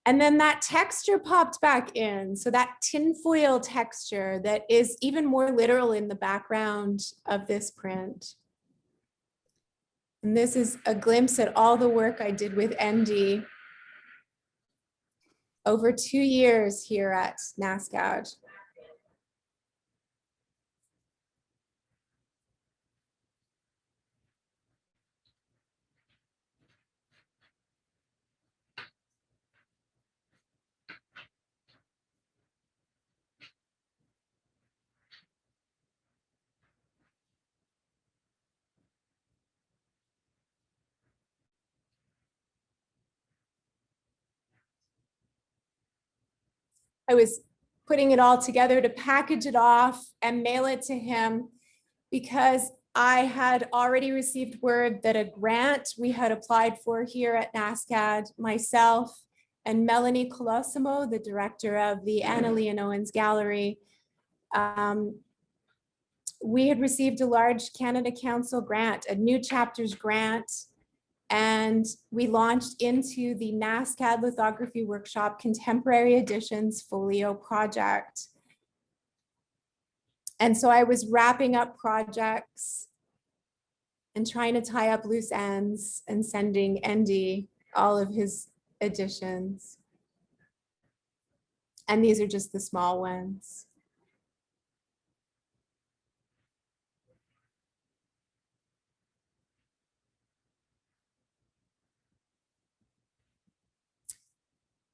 And then that texture popped back in. So that tinfoil texture that is even more literal in the background of this print. And this is a glimpse at all the work I did with Andy over 2 years here at NASCAD. I was putting it all together to package it off and mail it to him because I had already received word that a grant we had applied for here at NASCAD, myself and Melanie Colosimo, the director of the Anna Leon Owens Gallery, we had received a large Canada Council grant, a new chapters grant, and we launched into the NASCAD Lithography Workshop Contemporary Editions Folio project. And so I was wrapping up projects and trying to tie up loose ends and sending Andy all of his editions. And these are just the small ones.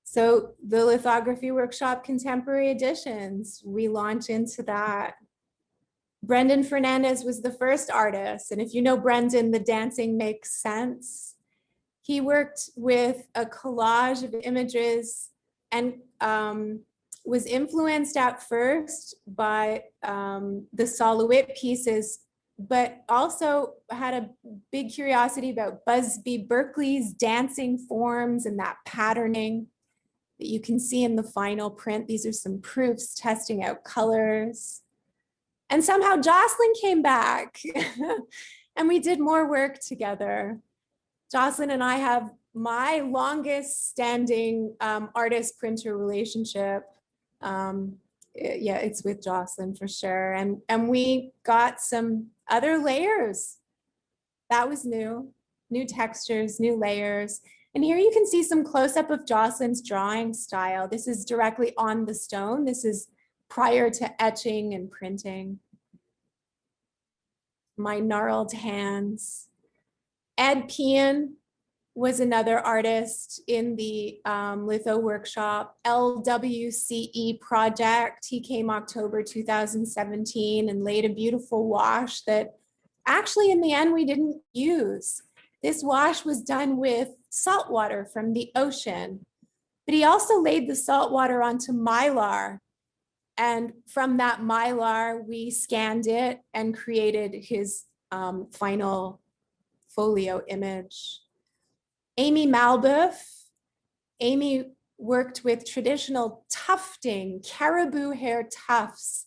So the Lithography Workshop Contemporary Editions, we launch into that. Brendan Fernandez was the first artist. And if you know Brendan, the dancing makes sense. He worked with a collage of images and was influenced at first by the Soloist pieces, but also had a big curiosity about Busby Berkeley's dancing forms and that patterning that you can see in the final print. These are some proofs testing out colors. And somehow Jocelyn came back and we did more work together. Jocelyn and I have my longest standing artist printer relationship. Yeah, it's with Jocelyn for sure. And we got some other layers. That was new textures, new layers. And here you can see some close-up of Jocelyn's drawing style. This is directly on the stone. This is prior to etching and printing. my gnarled hands. Edpian was another artist in the litho workshop. LWCE Project, he came October 2017 and laid a beautiful wash that actually in the end we didn't use. This wash was done with salt water from the ocean, but he also laid the salt water onto mylar. And from that mylar, we scanned it and created his final folio image. Amy Malbeuf. Amy worked with traditional tufting, caribou hair tufts.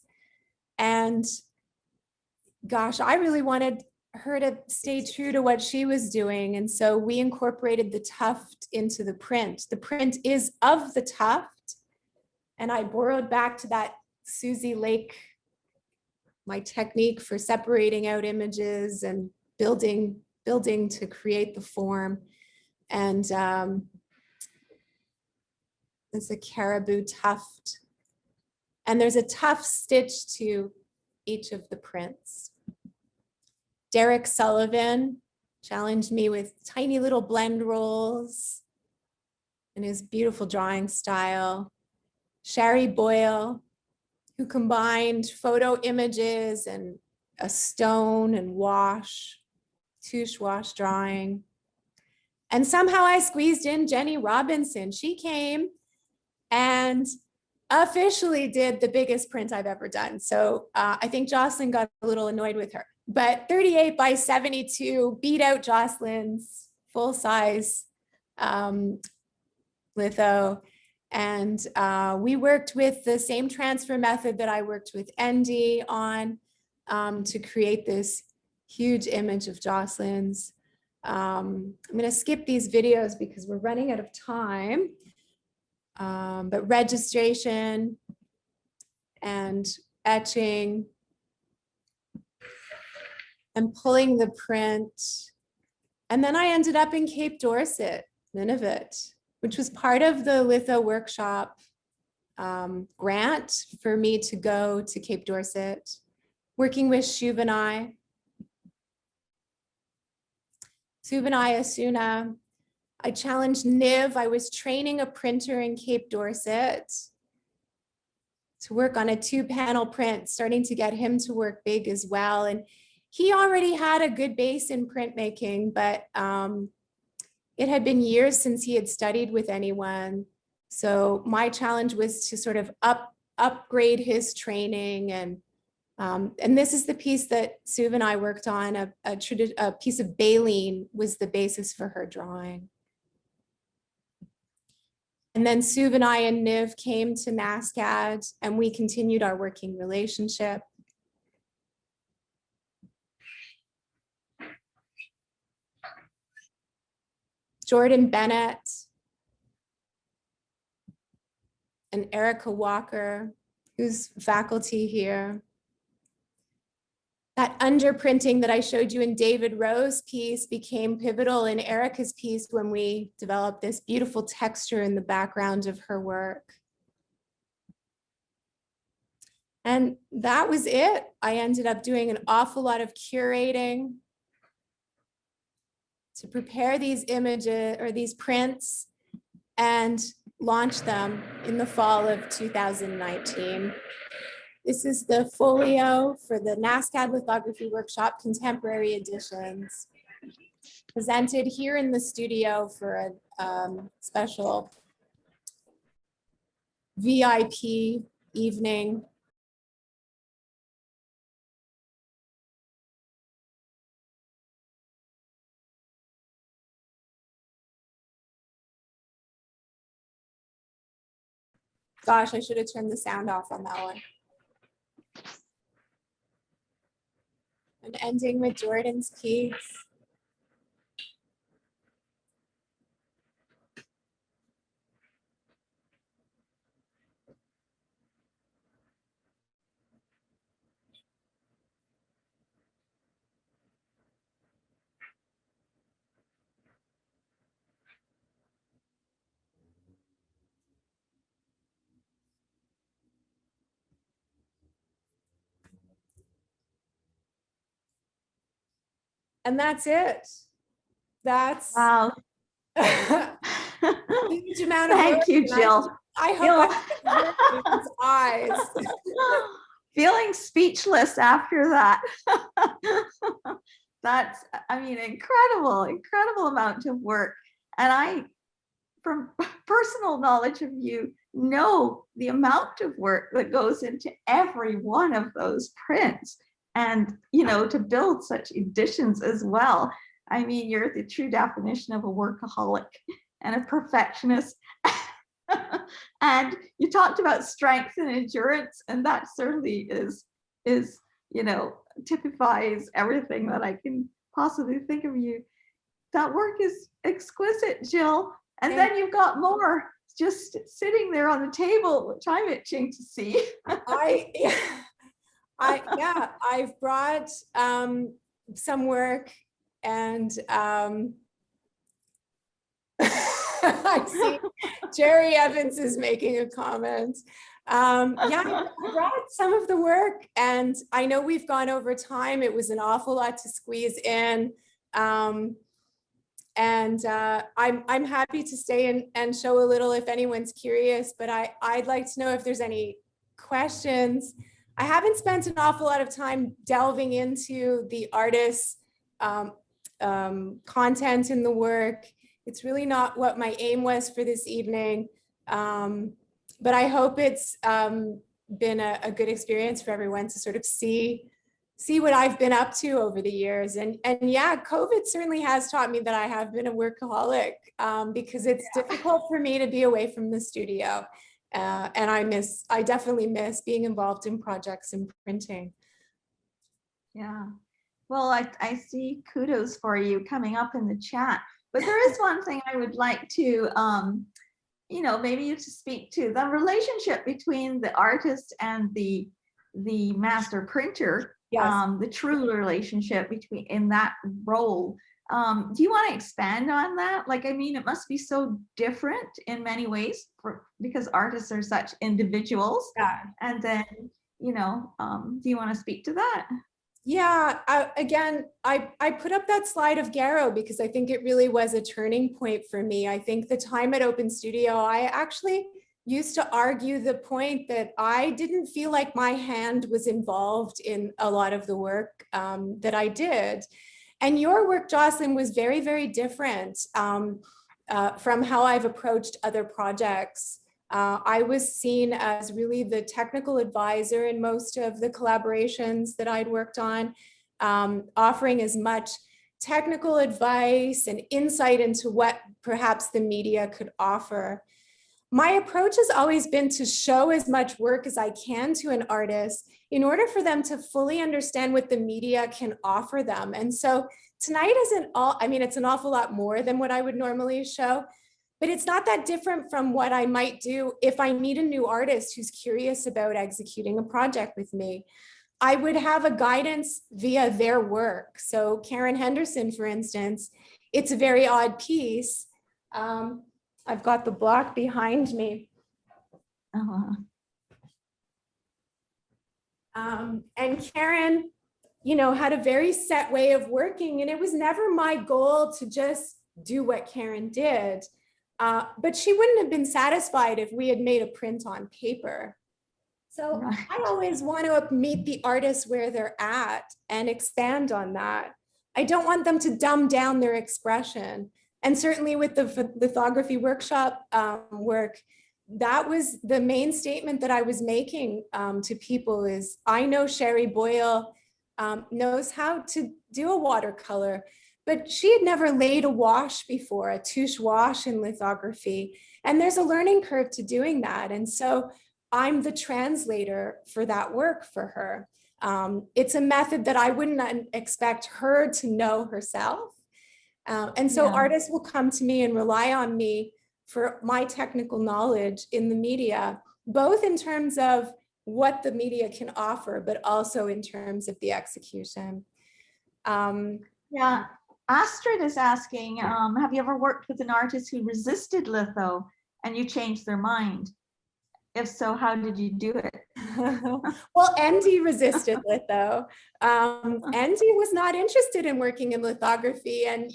And gosh, I really wanted her to stay true to what she was doing. And so we incorporated the tuft into the print. The print is of the tuft. And I borrowed back to that Susie Lake, my technique for separating out images and building to create the form. And there's a caribou tuft. And there's a tuft stitch to each of the prints. Derek Sullivan challenged me with tiny little blend rolls and his beautiful drawing style. Shari Boyle, who combined photo images and a stone and wash, touche wash drawing. And somehow I squeezed in Jenny Robinson. She came and officially did the biggest print I've ever done. So I think Jocelyn got a little annoyed with her, but 38 by 72 beat out Jocelyn's full size litho. And we worked with the same transfer method that I worked with Andy on to create this huge image of Jocelyn's. I'm going to skip these videos because we're running out of time. But registration and etching and pulling the print. And then I ended up in Cape Dorset, Nunavut, which was part of the litho workshop grant for me to go to Cape Dorset, working with Souvenir Asuna. I challenged Niv. I was training a printer in Cape Dorset to work on a 2-panel print, starting to get him to work big as well. And he already had a good base in printmaking, but it had been years since he had studied with anyone. So my challenge was to sort of upgrade his training. And this is the piece that Suv and I worked on. A piece of baleen was the basis for her drawing. And then Suv and I and Niv came to NASCAD and we continued our working relationship. Jordan Bennett and Erica Walker, who's faculty here. That underprinting that I showed you in David Rowe's piece became pivotal in Erica's piece when we developed this beautiful texture in the background of her work. And that was it. I ended up doing an awful lot of curating to prepare these images or these prints and launch them in the fall of 2019. This is the folio for the NASCAD Lithography Workshop Contemporary Editions, presented here in the studio for a special VIP evening. Gosh, I should have turned the sound off on that one. And ending with Jordan's piece. And that's it. That's Wow. a huge amount of Thank work, you, and Jill. I hope I can look in his eyes. Feeling speechless after that. That's, I mean, incredible amount of work. And I, from personal knowledge of you, know the amount of work that goes into every one of those prints. And, you know, to build such editions as well. I mean, you're the true definition of a workaholic and a perfectionist. And you talked about strength and endurance, and that certainly is, you know, typifies everything that I can possibly think of you. That work is exquisite, Jill. And then you've got more just sitting there on the table, which I'm itching to see. I've brought some work, and I see Jerry Evans is making a comment. I brought some of the work, and I know we've gone over time. It was an awful lot to squeeze in. I'm happy to stay and show a little if anyone's curious, but I'd like to know if there's any questions. I haven't spent an awful lot of time delving into the artist's content in the work. It's really not what my aim was for this evening, but I hope it's been a good experience for everyone to sort of see what I've been up to over the years. And yeah, COVID certainly has taught me that I have been a workaholic, because it's difficult for me to be away from the studio. And I definitely miss being involved in projects and printing. Yeah, well, I see kudos for you coming up in the chat, but there is one thing I would like to, you know, maybe you to speak to the relationship between the artist and the master printer. Yes. The true relationship between in that role. Do you want to expand on that? Like, I mean, it must be so different in many ways because artists are such individuals. Yeah. And then, you know, do you want to speak to that? Yeah, again, I put up that slide of Garrow because I think it really was a turning point for me. I think the time at Open Studio, I actually used to argue the point that I didn't feel like my hand was involved in a lot of the work that I did. And your work, Jocelyn, was very, very different from how I've approached other projects. I was seen as really the technical advisor in most of the collaborations that I'd worked on, offering as much technical advice and insight into what perhaps the media could offer. My approach has always been to show as much work as I can to an artist in order for them to fully understand what the media can offer them. And so tonight isn't all, I mean, it's an awful lot more than what I would normally show, but it's not that different from what I might do if I meet a new artist who's curious about executing a project with me. I would have a guidance via their work. So Karen Henderson, for instance, it's a very odd piece. I've got the block behind me. And Karen, you know, had a very set way of working, and it was never my goal to just do what Karen did. But she wouldn't have been satisfied if we had made a print on paper. So right. I always want to meet the artists where they're at and expand on that. I don't want them to dumb down their expression. And certainly with the lithography workshop work, that was the main statement that I was making to people is, I know Sherry Boyle knows how to do a watercolor, but she had never laid a wash before, a touche wash in lithography. And there's a learning curve to doing that. And so I'm the translator for that work for her. It's a method that I wouldn't expect her to know herself. And so artists will come to me and rely on me for my technical knowledge in the media, both in terms of what the media can offer, but also in terms of the execution. Yeah, Astrid is asking, have you ever worked with an artist who resisted litho and you changed their mind? If so, how did you do it? Well, Andy resisted litho. Andy was not interested in working in lithography. And,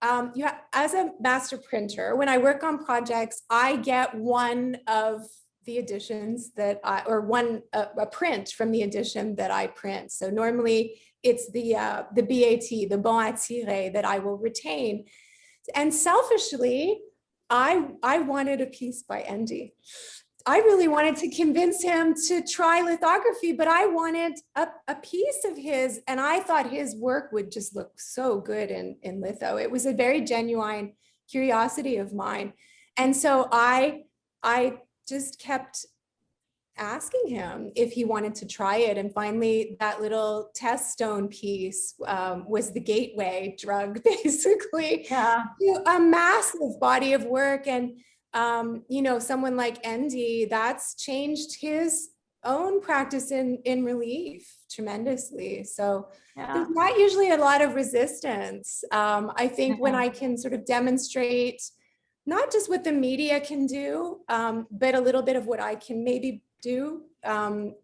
as a master printer, when I work on projects, I get one of the editions that a print from the edition that I print. So normally it's the BAT, the bon à tirer, that I will retain. And selfishly, I wanted a piece by Andy. I really wanted to convince him to try lithography, but I wanted a piece of his, and I thought his work would just look so good in litho. It was a very genuine curiosity of mine. And so I just kept asking him if he wanted to try it. And finally, that little test stone piece was the gateway drug, basically, to a massive body of work. And someone like Andy, that's changed his own practice in relief tremendously. So there's not usually a lot of resistance. I think when I can sort of demonstrate not just what the media can do, but a little bit of what I can maybe do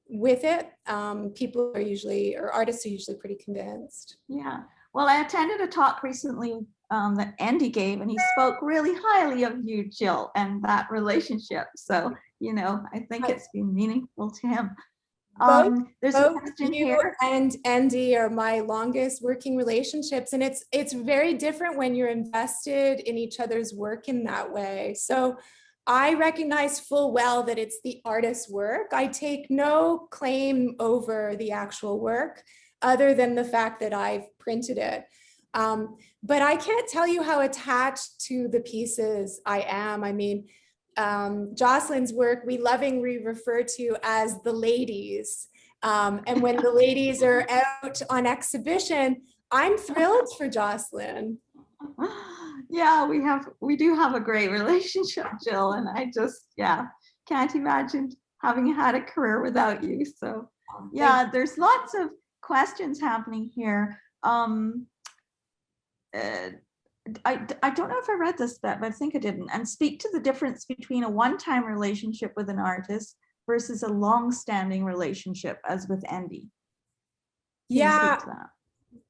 with it, people are usually, or artists are usually pretty convinced. Yeah. Well, I attended a talk recently that Andy gave, and he spoke really highly of you, Jill, and that relationship. So, I think it's been meaningful to him. There's a question here. And Andy are my longest working relationships, and it's very different when you're invested in each other's work in that way. So I recognize full well that it's the artist's work. I take no claim over the actual work other than the fact that I've printed it. But I can't tell you how attached to the pieces I am. I mean, Jocelyn's work, we lovingly refer to as the ladies. And when the ladies are out on exhibition, I'm thrilled for Jocelyn. Yeah, we do have a great relationship, Jill, and I just can't imagine having had a career without you. So there's lots of questions happening here. I don't know if I read this, but I think I didn't. And speak to the difference between a one-time relationship with an artist versus a long-standing relationship, as with Andy. Yeah.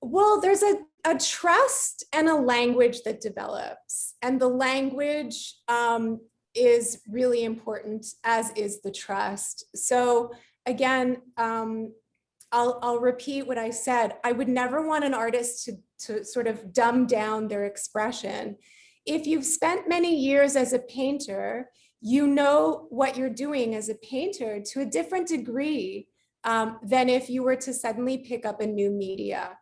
Well, there's a trust and a language that develops, and the language is really important, as is the trust. So again, I'll repeat what I said. I would never want an artist to sort of dumb down their expression. If you've spent many years as a painter, you know what you're doing as a painter to a different degree than if you were to suddenly pick up a new media.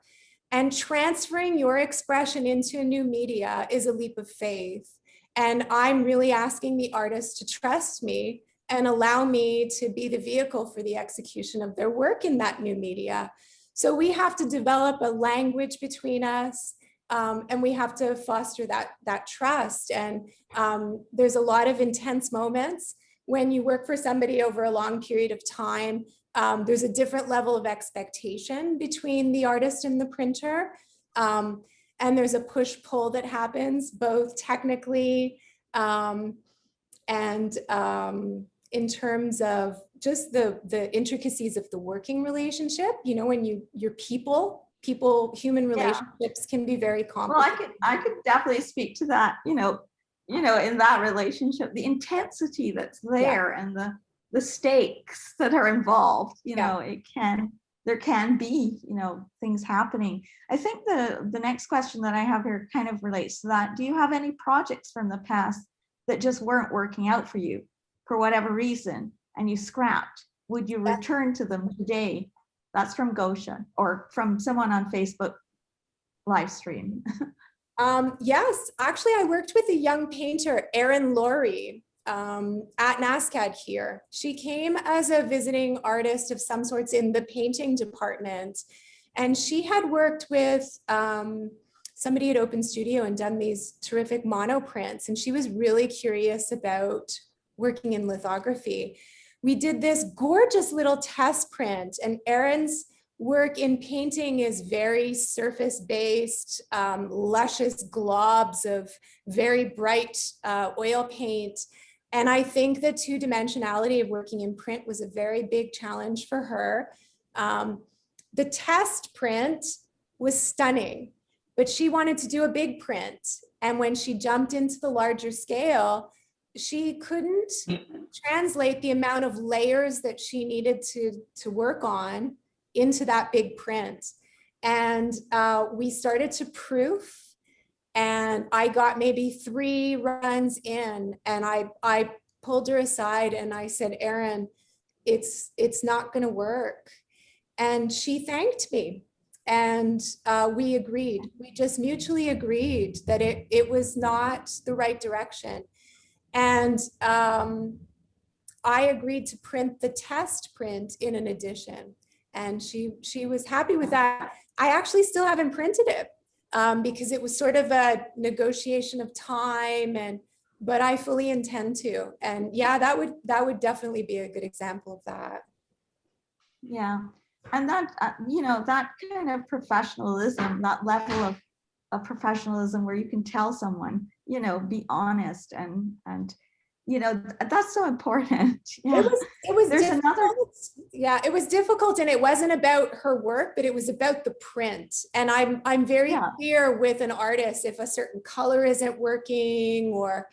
And transferring your expression into a new media is a leap of faith. And I'm really asking the artist to trust me and allow me to be the vehicle for the execution of their work in that new media. So we have to develop a language between us, and we have to foster that trust. And there's a lot of intense moments when you work for somebody over a long period of time. There's a different level of expectation between the artist and the printer. And there's a push-pull that happens both technically and in terms of just the intricacies of the working relationship. When you're human relationships can be very complicated. Well, I could definitely speak to that, in that relationship, the intensity that's there and the stakes that are involved, there can be, things happening. I think the next question that I have here kind of relates to that. Do you have any projects from the past that just weren't working out for you for whatever reason and you scrapped? Would you return to them today? That's from Gosha, or from someone on Facebook live stream. Yes, actually I worked with a young painter, Erin Laurie, at NASCAD here. She came as a visiting artist of some sorts in the painting department, and she had worked with somebody at Open Studio and done these terrific monoprints, and she was really curious about working in lithography. We did this gorgeous little test print, and Erin's work in painting is very surface-based, luscious globs of very bright oil paint. And I think the two-dimensionality of working in print was a very big challenge for her. The test print was stunning, but she wanted to do a big print. And when she jumped into the larger scale, she couldn't translate the amount of layers that she needed to work on into that big print. And we started to proof, and I got maybe 3 runs in, and I pulled her aside and I said, Erin, it's not going to work. And she thanked me, and we agreed. We just mutually agreed that it was not the right direction. And I agreed to print the test print in an edition, and she was happy with that. I actually still haven't printed it because it was sort of a negotiation of time, but I fully intend to. And yeah, that would definitely be a good example of that. Yeah, and that that kind of professionalism, that level of professionalism where you can tell someone, be honest, and that's so important. Yeah. It was There's difficult. another. Yeah, it was difficult, and it wasn't about her work, but it was about the print. And I'm very clear with an artist if a certain color isn't working, or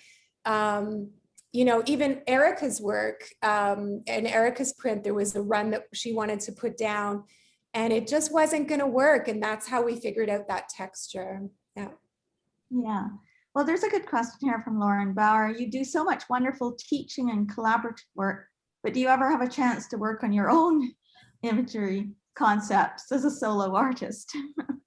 even Erica's work, and Erica's print, there was a run that she wanted to put down, and it just wasn't going to work. And that's how we figured out that texture. Yeah. Yeah. Well, there's a good question here from Lauren Bauer. You do so much wonderful teaching and collaborative work, but do you ever have a chance to work on your own imagery concepts as a solo artist?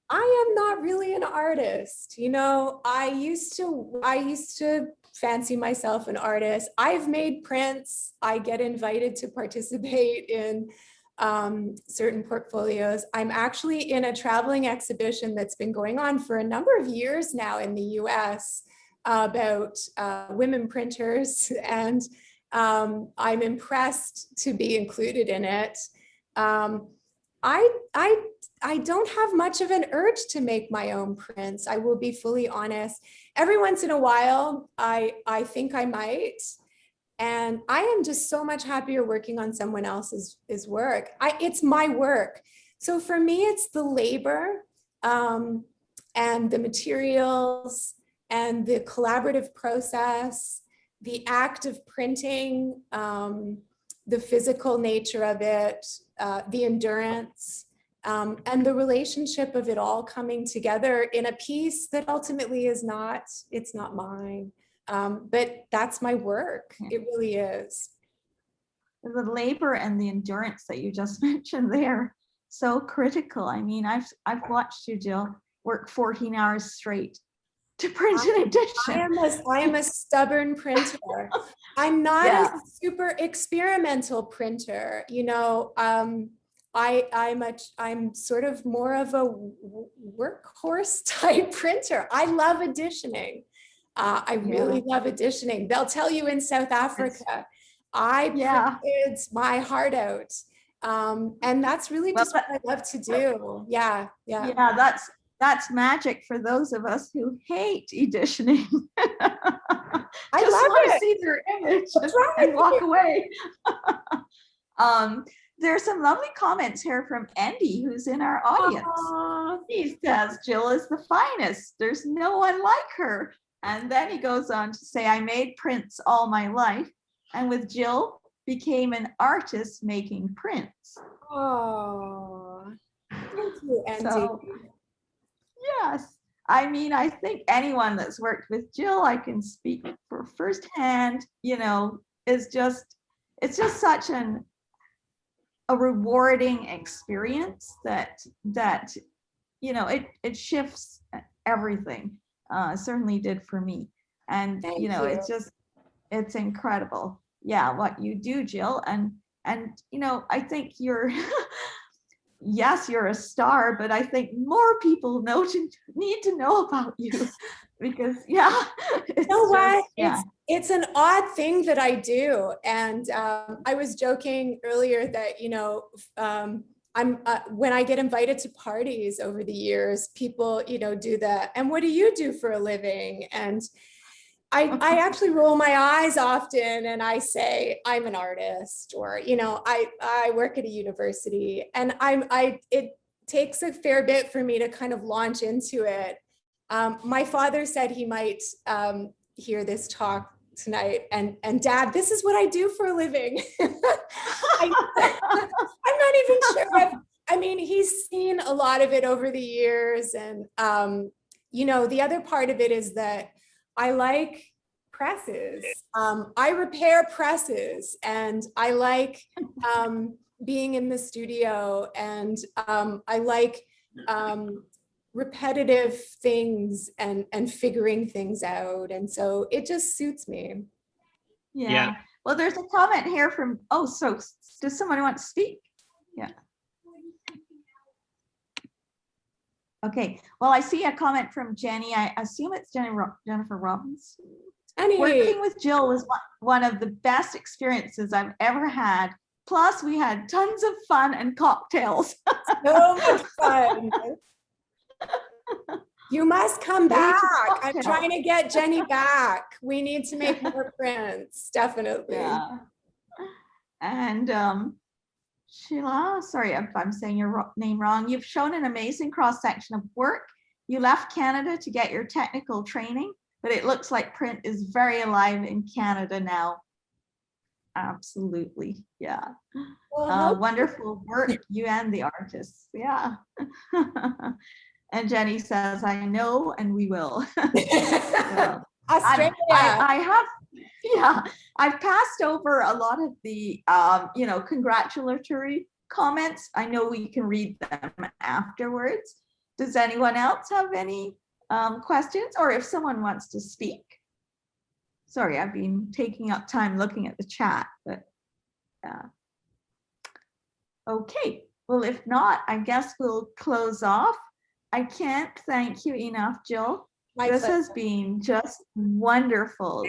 I am not really an artist. I used to fancy myself an artist. I've made prints. I get invited to participate in certain portfolios. I'm actually in a traveling exhibition that's been going on for a number of years now in the US about women printers, and I'm impressed to be included in it. I don't have much of an urge to make my own prints. I will be fully honest. Every once in a while, I think I might. And I am just so much happier working on someone else's work. It's my work. So for me, it's the labor and the materials and the collaborative process, the act of printing, the physical nature of it, the endurance, and the relationship of it all coming together in a piece that ultimately it's not mine. But that's my work. It really is. The labor and the endurance that you just mentioned there, so critical. I mean, I've watched you, Jill, work 14 hours straight to print an edition. I am a stubborn printer. I'm not a super experimental printer. I'm sort of more of a workhorse type printer. I love editioning. I really love editioning. They'll tell you in South Africa, I printed my heart out. And that's really just what I love to do. Yeah. That's magic for those of us who hate editioning. I love want it. To see their image and walk away. There's some lovely comments here from Andy, who's in our audience. He says, Jill is the finest. There's no one like her. And then he goes on to say, I made prints all my life, and with Jill became an artist making prints. Oh, thank you, Andy. So, yes, I mean, I think anyone that's worked with Jill, I can speak for firsthand, it's just such a rewarding experience that it shifts everything. Certainly did for me. And it's incredible. Yeah, what you do, Jill. And I think you're you're a star, but I think more people need to know about you because it's an odd thing that I do. And I was joking earlier that when I get invited to parties over the years, people do that. And what do you do for a living? And I actually roll my eyes often and I say, I'm an artist, or, you know, I work at a university, and it takes a fair bit for me to kind of launch into it. My father said he might hear this talk tonight, and Dad, this is what I do for a living. I'm not even sure. I mean, he's seen a lot of it over the years. And, you know, the other part of it is that I like presses. I repair presses, and I like being in the studio, and I like repetitive things and figuring things out. And so it just suits me. Yeah. Well, there's a comment here from, oh, so does someone want to speak? Yeah. Okay. Well, I see a comment from Jenny. I assume it's Jennifer Robbins. Working with Jill was one of the best experiences I've ever had. Plus, we had tons of fun and cocktails. So much fun. You must come back. I'm trying to get Jenny back. We need to make more prints, definitely. Yeah. And Sheila, sorry if I'm saying your name wrong. You've shown an amazing cross-section of work. You left Canada to get your technical training, but it looks like print is very alive in Canada now. Absolutely. Yeah. Well, wonderful work, you and the artists. Yeah. And Jenny says, I know, and we will. So, Australia. I've passed over a lot of the, you know, congratulatory comments. I know we can read them afterwards. Does anyone else have any questions, or if someone wants to speak? Sorry, I've been taking up time looking at the chat, but okay. Well, if not, I guess we'll close off. I can't thank you enough, Jill. This has been just wonderful,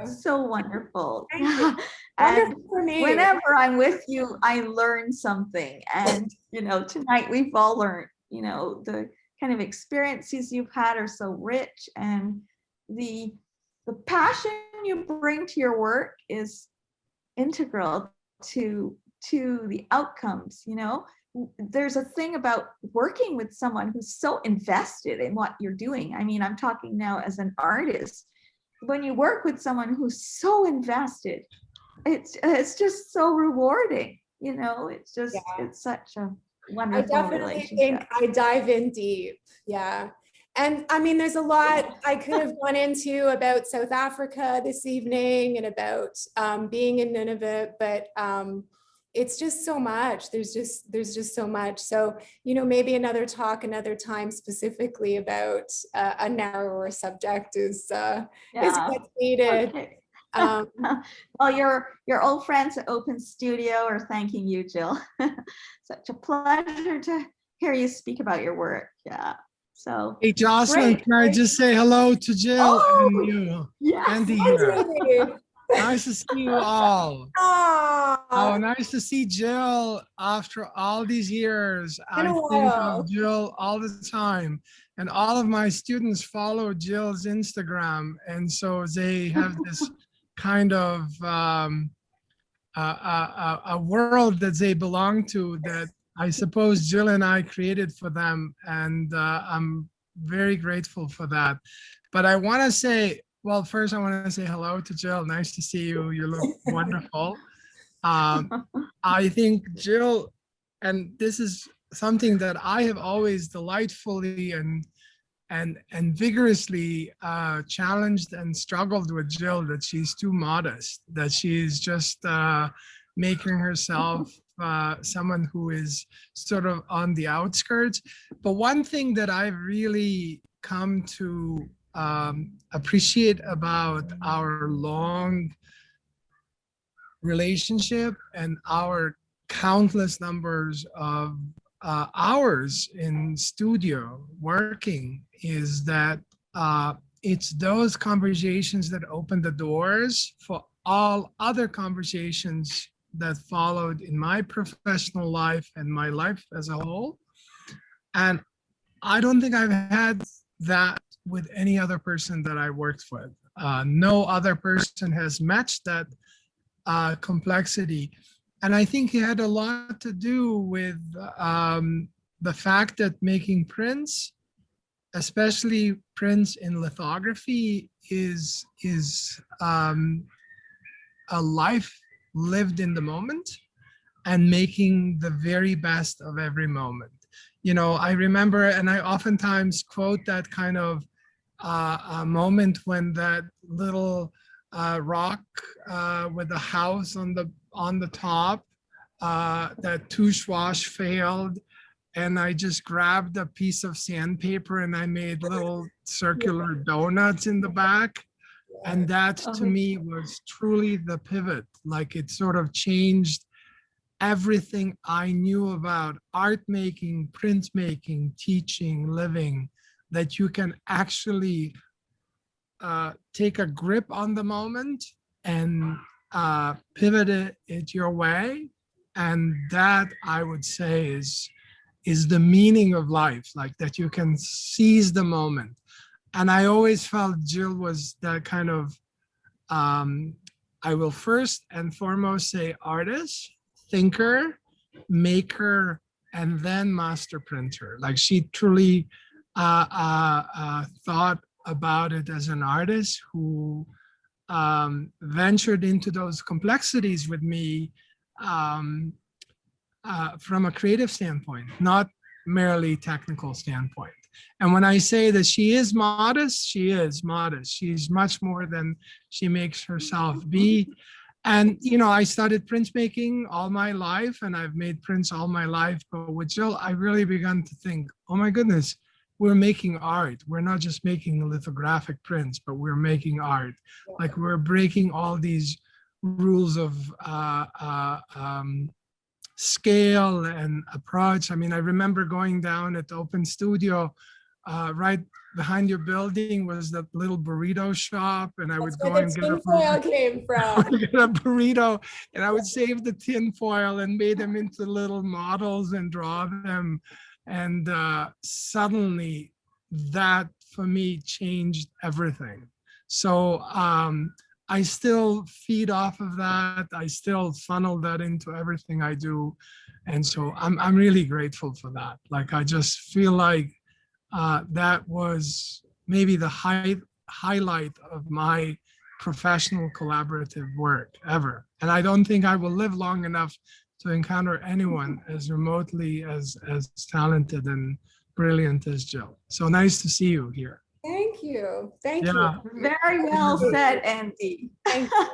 so wonderful. And Wonderful for me. Whenever I'm with you, I learn something. And, you know, tonight we've all learned, you know, the kind of experiences you've had are so rich, and the passion you bring to your work is integral to the outcomes. You know, there's a thing about working with someone who's so invested in what you're doing. I mean, I'm talking now as an artist. When you work with someone who's so invested, it's just so rewarding. You know, it's just, it's such a wonderful relationship. I definitely think I dive in deep. Yeah. And I mean, there's a lot I could have gone into about South Africa this evening and about being in Nunavut, but it's just so much. There's just so much. So, you know, maybe another talk, another time specifically about a narrower subject is what's needed. Okay. Well, your old friends at Open Studio are thanking you, Jill. Such a pleasure to hear you speak about your work. Yeah. So, hey, Jocelyn, great. Can I just say hello to Jill and you? Yes. Andy here. Nice to see you all. Oh, nice to see Jill after all these years. I think of Jill all the time. And all of my students follow Jill's Instagram. And so they have this kind of a world that they belong to that I suppose Jill and I created for them, and I'm very grateful for that. But I want to say, well, first I want to say hello to Jill. Nice to see you. You look wonderful. I think Jill, and this is something that I have always delightfully and vigorously challenged and struggled with Jill, that she's too modest, that she's just making herself someone who is sort of on the outskirts. But one thing that I've really come to appreciate about our long relationship and our countless numbers of hours in studio working is that it's those conversations that open the doors for all other conversations that followed in my professional life and my life as a whole. And I don't think I've had that with any other person that I worked with. No other person has matched that complexity. And I think it had a lot to do with the fact that making prints, especially prints in lithography, is a life lived in the moment and making the very best of every moment. You know, I remember, and I oftentimes quote that kind of a moment when that little rock with a house on the top, that touche wash failed, and I just grabbed a piece of sandpaper and I made little circular donuts in the back. And that to me was truly the pivot. Like, it sort of changed everything I knew about art making, print making, teaching, living, that you can actually take a grip on the moment and pivot it your way. And that, I would say, is the meaning of life, like that you can seize the moment. And I always felt Jill was that kind of, I will first and foremost say artist, thinker, maker, and then master printer. Like, she truly thought about it as an artist who ventured into those complexities with me from a creative standpoint, not merely technical standpoint. And when I say that she is modest, she is modest. She's much more than she makes herself be. And, you know, I started printmaking all my life, and I've made prints all my life. But with Jill, I really began to think, oh my goodness, we're making art. We're not just making lithographic prints, but we're making art. Like, we're breaking all these rules of scale and approach. I mean, I remember going down at the Open Studio, right behind your building was that little burrito shop, and I would go and get a burrito, and I would save the tin foil and made them into little models and draw them. And suddenly that for me changed everything. So I still feed off of that. I still funnel that into everything I do. And so I'm really grateful for that. Like, I just feel like that was maybe the highlight of my professional collaborative work ever. And I don't think I will live long enough to encounter anyone as remotely as talented and brilliant as Jill. So nice to see you here. Thank you. Thank Yeah. you. Very well said, Andy. Thank you.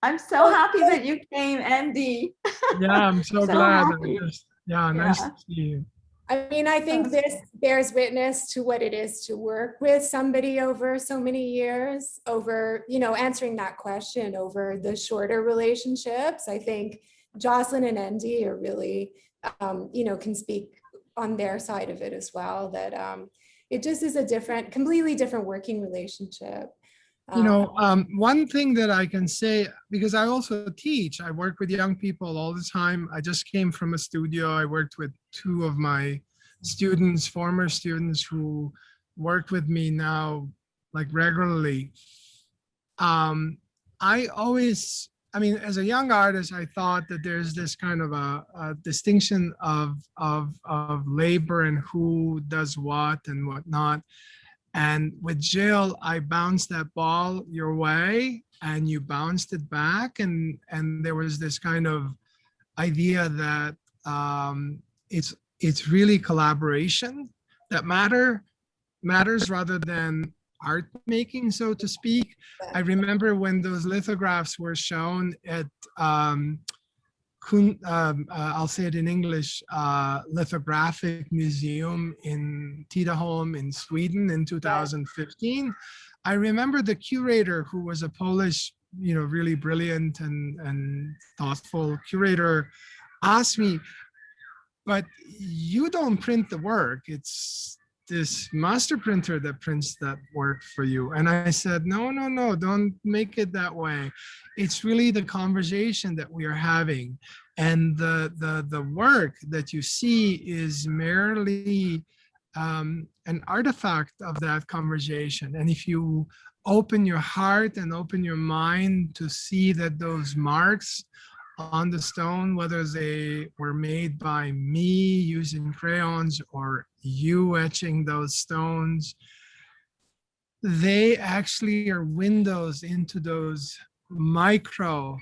I'm so happy that you came, Andy. Yeah, I'm so So glad. happy. Nice to see you. I mean, I think this bears witness to what it is to work with somebody over so many years, over, you know, answering that question over the shorter relationships. I think Jocelyn and Andy are really, you know, can speak on their side of it as well, that it just is a different, completely different working relationship. You know, one thing that I can say, because I also teach, I work with young people all the time. I just came from a studio. I worked with two of my students, former students who work with me now, like regularly. I mean, as a young artist, I thought that there's this kind of a distinction of labor and who does what and whatnot. And with Jill, I bounced that ball your way and you bounced it back. And there was this kind of idea that it's really collaboration that matters rather than art making, so to speak. I remember when those lithographs were shown at I'll say it in English, Lithographic Museum in Tidaholm in Sweden in 2015. I remember the curator, who was a Polish, you know, really brilliant and thoughtful curator, asked me, but you don't print the work, it's this master printer that prints that work for you. And I said, no, don't make it that way. It's really the conversation that we are having. And the work that you see is merely an artifact of that conversation. And if you open your heart and open your mind to see that those marks on the stone, whether they were made by me using crayons or you etching those stones, they actually are windows into those micro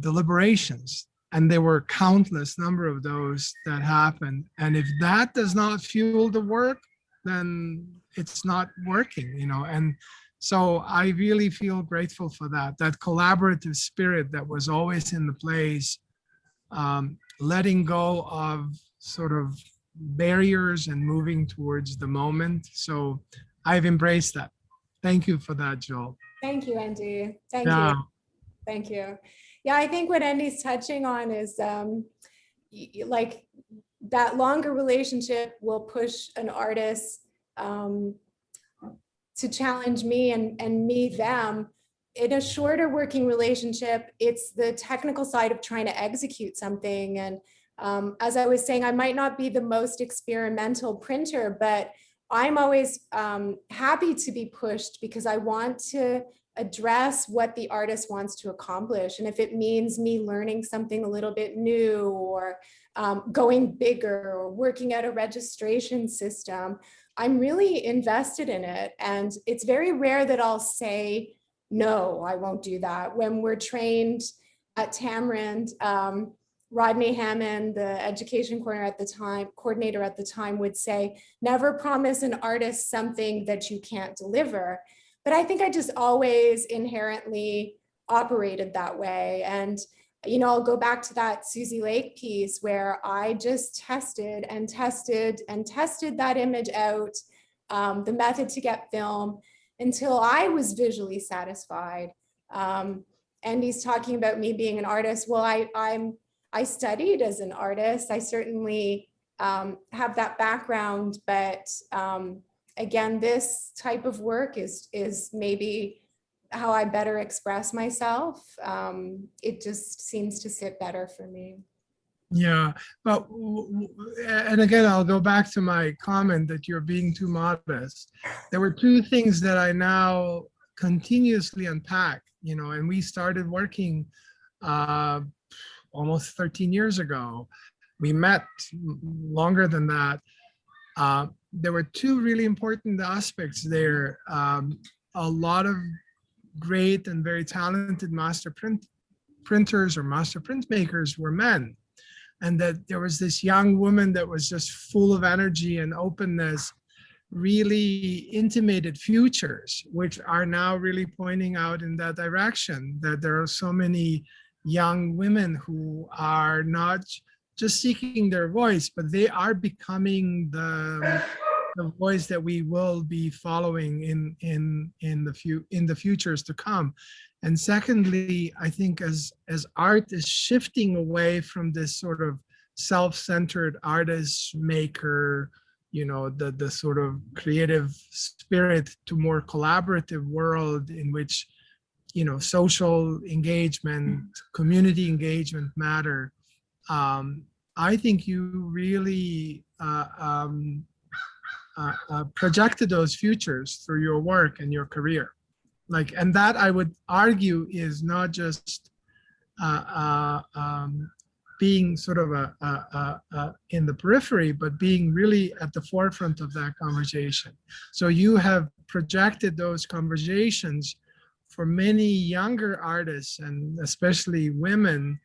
deliberations. And there were countless number of those that happened. And if that does not fuel the work, then it's not working, you know. And so I really feel grateful for that collaborative spirit that was always in the place, letting go of sort of barriers and moving towards the moment. So I've embraced that. Thank you for that, Joel. Thank you, Andy. Thank Yeah. you. Thank you. Yeah, I think what Andy's touching on is like that longer relationship will push an artist to challenge me and me them. In a shorter working relationship, it's the technical side of trying to execute something. And as I was saying, I might not be the most experimental printer, but I'm always happy to be pushed because I want to address what the artist wants to accomplish. And if it means me learning something a little bit new or going bigger or working out a registration system, I'm really invested in it. And it's very rare that I'll say, no, I won't do that. When we're trained at Tamarind, Rodney Hammond, the education coordinator at the time would say, never promise an artist something that you can't deliver. But I think I just always inherently operated that way. And, you know, I'll go back to that Susie Lake piece where I just tested and tested and tested that image out, the method to get film until I was visually satisfied. And he's talking about me being an artist. Well, I studied as an artist. I certainly have that background, but again, this type of work is maybe how I better express myself. It just seems to sit better for me. Yeah, but and again, I'll go back to my comment that you're being too modest. There were two things that I now continuously unpack, you know, and we started working almost 13 years ago. We met longer than that. There were two really important aspects there. A lot of great and very talented master printers or master printmakers were men. And that there was this young woman that was just full of energy and openness, really intimated futures, which are now really pointing out in that direction, that there are so many young women who are not just seeking their voice, but they are becoming the voice that we will be following in the futures to come. And secondly, I think as art is shifting away from this sort of self-centered artist maker, you know, the sort of creative spirit to more collaborative world in which, you know, social engagement, community engagement matter. I think you really projected those futures through your work and your career. Like, and that I would argue is not just being sort of in the periphery, but being really at the forefront of that conversation. So you have projected those conversations for many younger artists, and especially women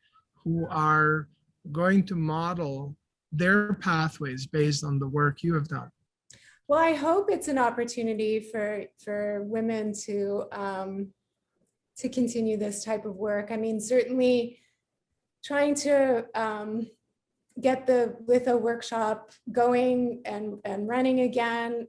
who are going to model their pathways based on the work you have done. Well, I hope it's an opportunity for women to continue this type of work. I mean, certainly trying to get the litho workshop going and running again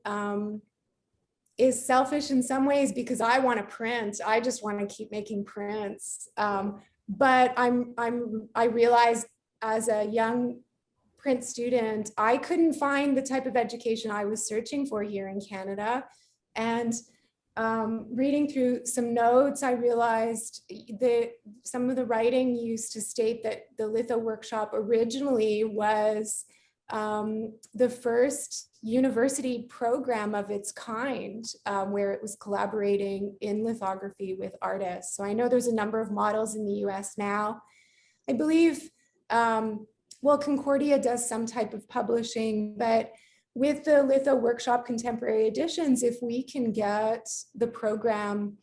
is selfish in some ways because I want to print. I just want to keep making prints. But I realized as a young print student, I couldn't find the type of education I was searching for here in Canada. And reading through some notes, I realized that some of the writing used to state that the litho workshop originally was the first university program of its kind, where it was collaborating in lithography with artists. So I know there's a number of models in the US now. I believe, well, Concordia does some type of publishing, but with the Litho Workshop Contemporary Editions, if we can get the program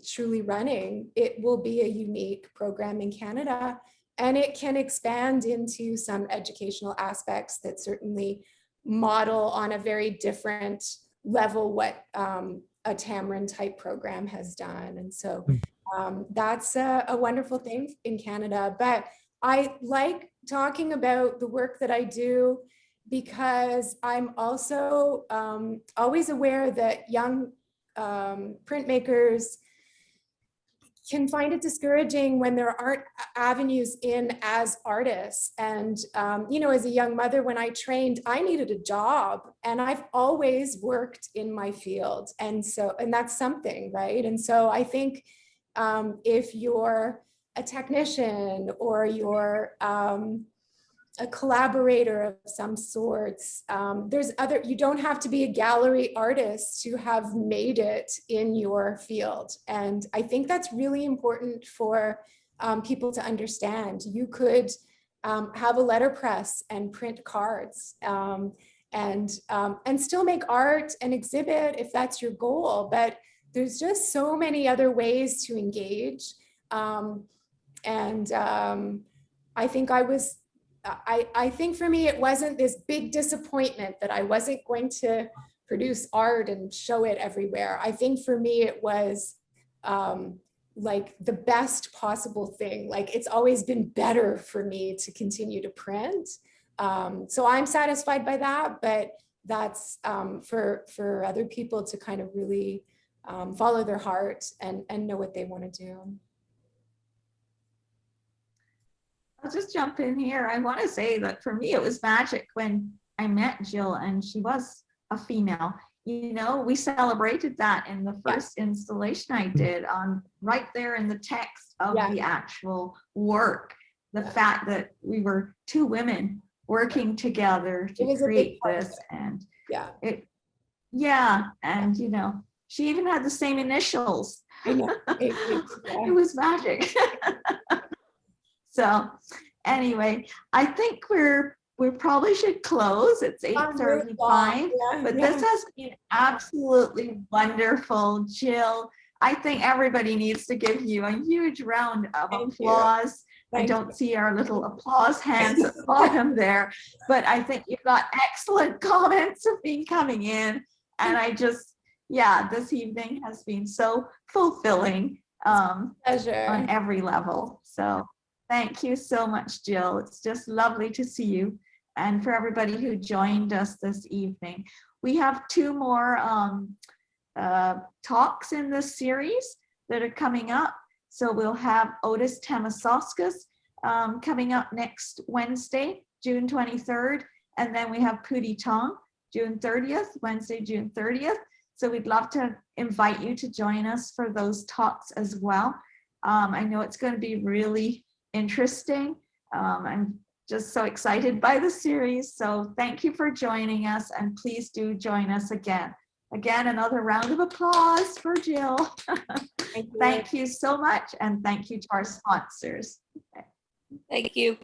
truly running, it will be a unique program in Canada, and it can expand into some educational aspects that certainly model on a very different level what a Tamarind type program has done. And so that's a wonderful thing in Canada. But I like talking about the work that I do because I'm also always aware that young printmakers can find it discouraging when there aren't avenues in as artists. And, you know, as a young mother, when I trained, I needed a job, and I've always worked in my field. And so, and that's something, right? And so I think if you're a technician or you're a collaborator of some sorts, there's other, you don't have to be a gallery artist to have made it in your field. And I think that's really important for people to understand. You could have a letterpress and print cards and still make art and exhibit if that's your goal, but there's just so many other ways to engage. I think I think for me, it wasn't this big disappointment that I wasn't going to produce art and show it everywhere. I think for me, it was like the best possible thing. Like, it's always been better for me to continue to print. So I'm satisfied by that, but that's for other people to kind of really follow their heart and know what they want to do. I'll just jump in here. I want to say that for me, it was magic when I met Jill, and she was a female. You know, we celebrated that in the first installation I did on right there in the text of the actual work. The fact that we were two women working together to create this, and and you know, she even had the same initials. I know. It was magic. So anyway, I think we probably should close. It's 8:35, but this has been absolutely wonderful, Jill. I think everybody needs to give you a huge round of applause. I don't see our little applause hands at the bottom there, but I think you've got excellent comments have been coming in, and I just, this evening has been so fulfilling on every level. So thank you so much, Jill. It's just lovely to see you. And for everybody who joined us this evening, we have two more talks in this series that are coming up. So we'll have Otis Tamasauskas coming up next Wednesday, June 23rd. And then we have Pudi Tong, June 30th, Wednesday, June 30th. So we'd love to invite you to join us for those talks as well. I know it's going to be really interesting. I'm just so excited by the series. So thank you for joining us, and please do join us again. Again, another round of applause for Jill. Thank you so much, and thank you to our sponsors. Thank you.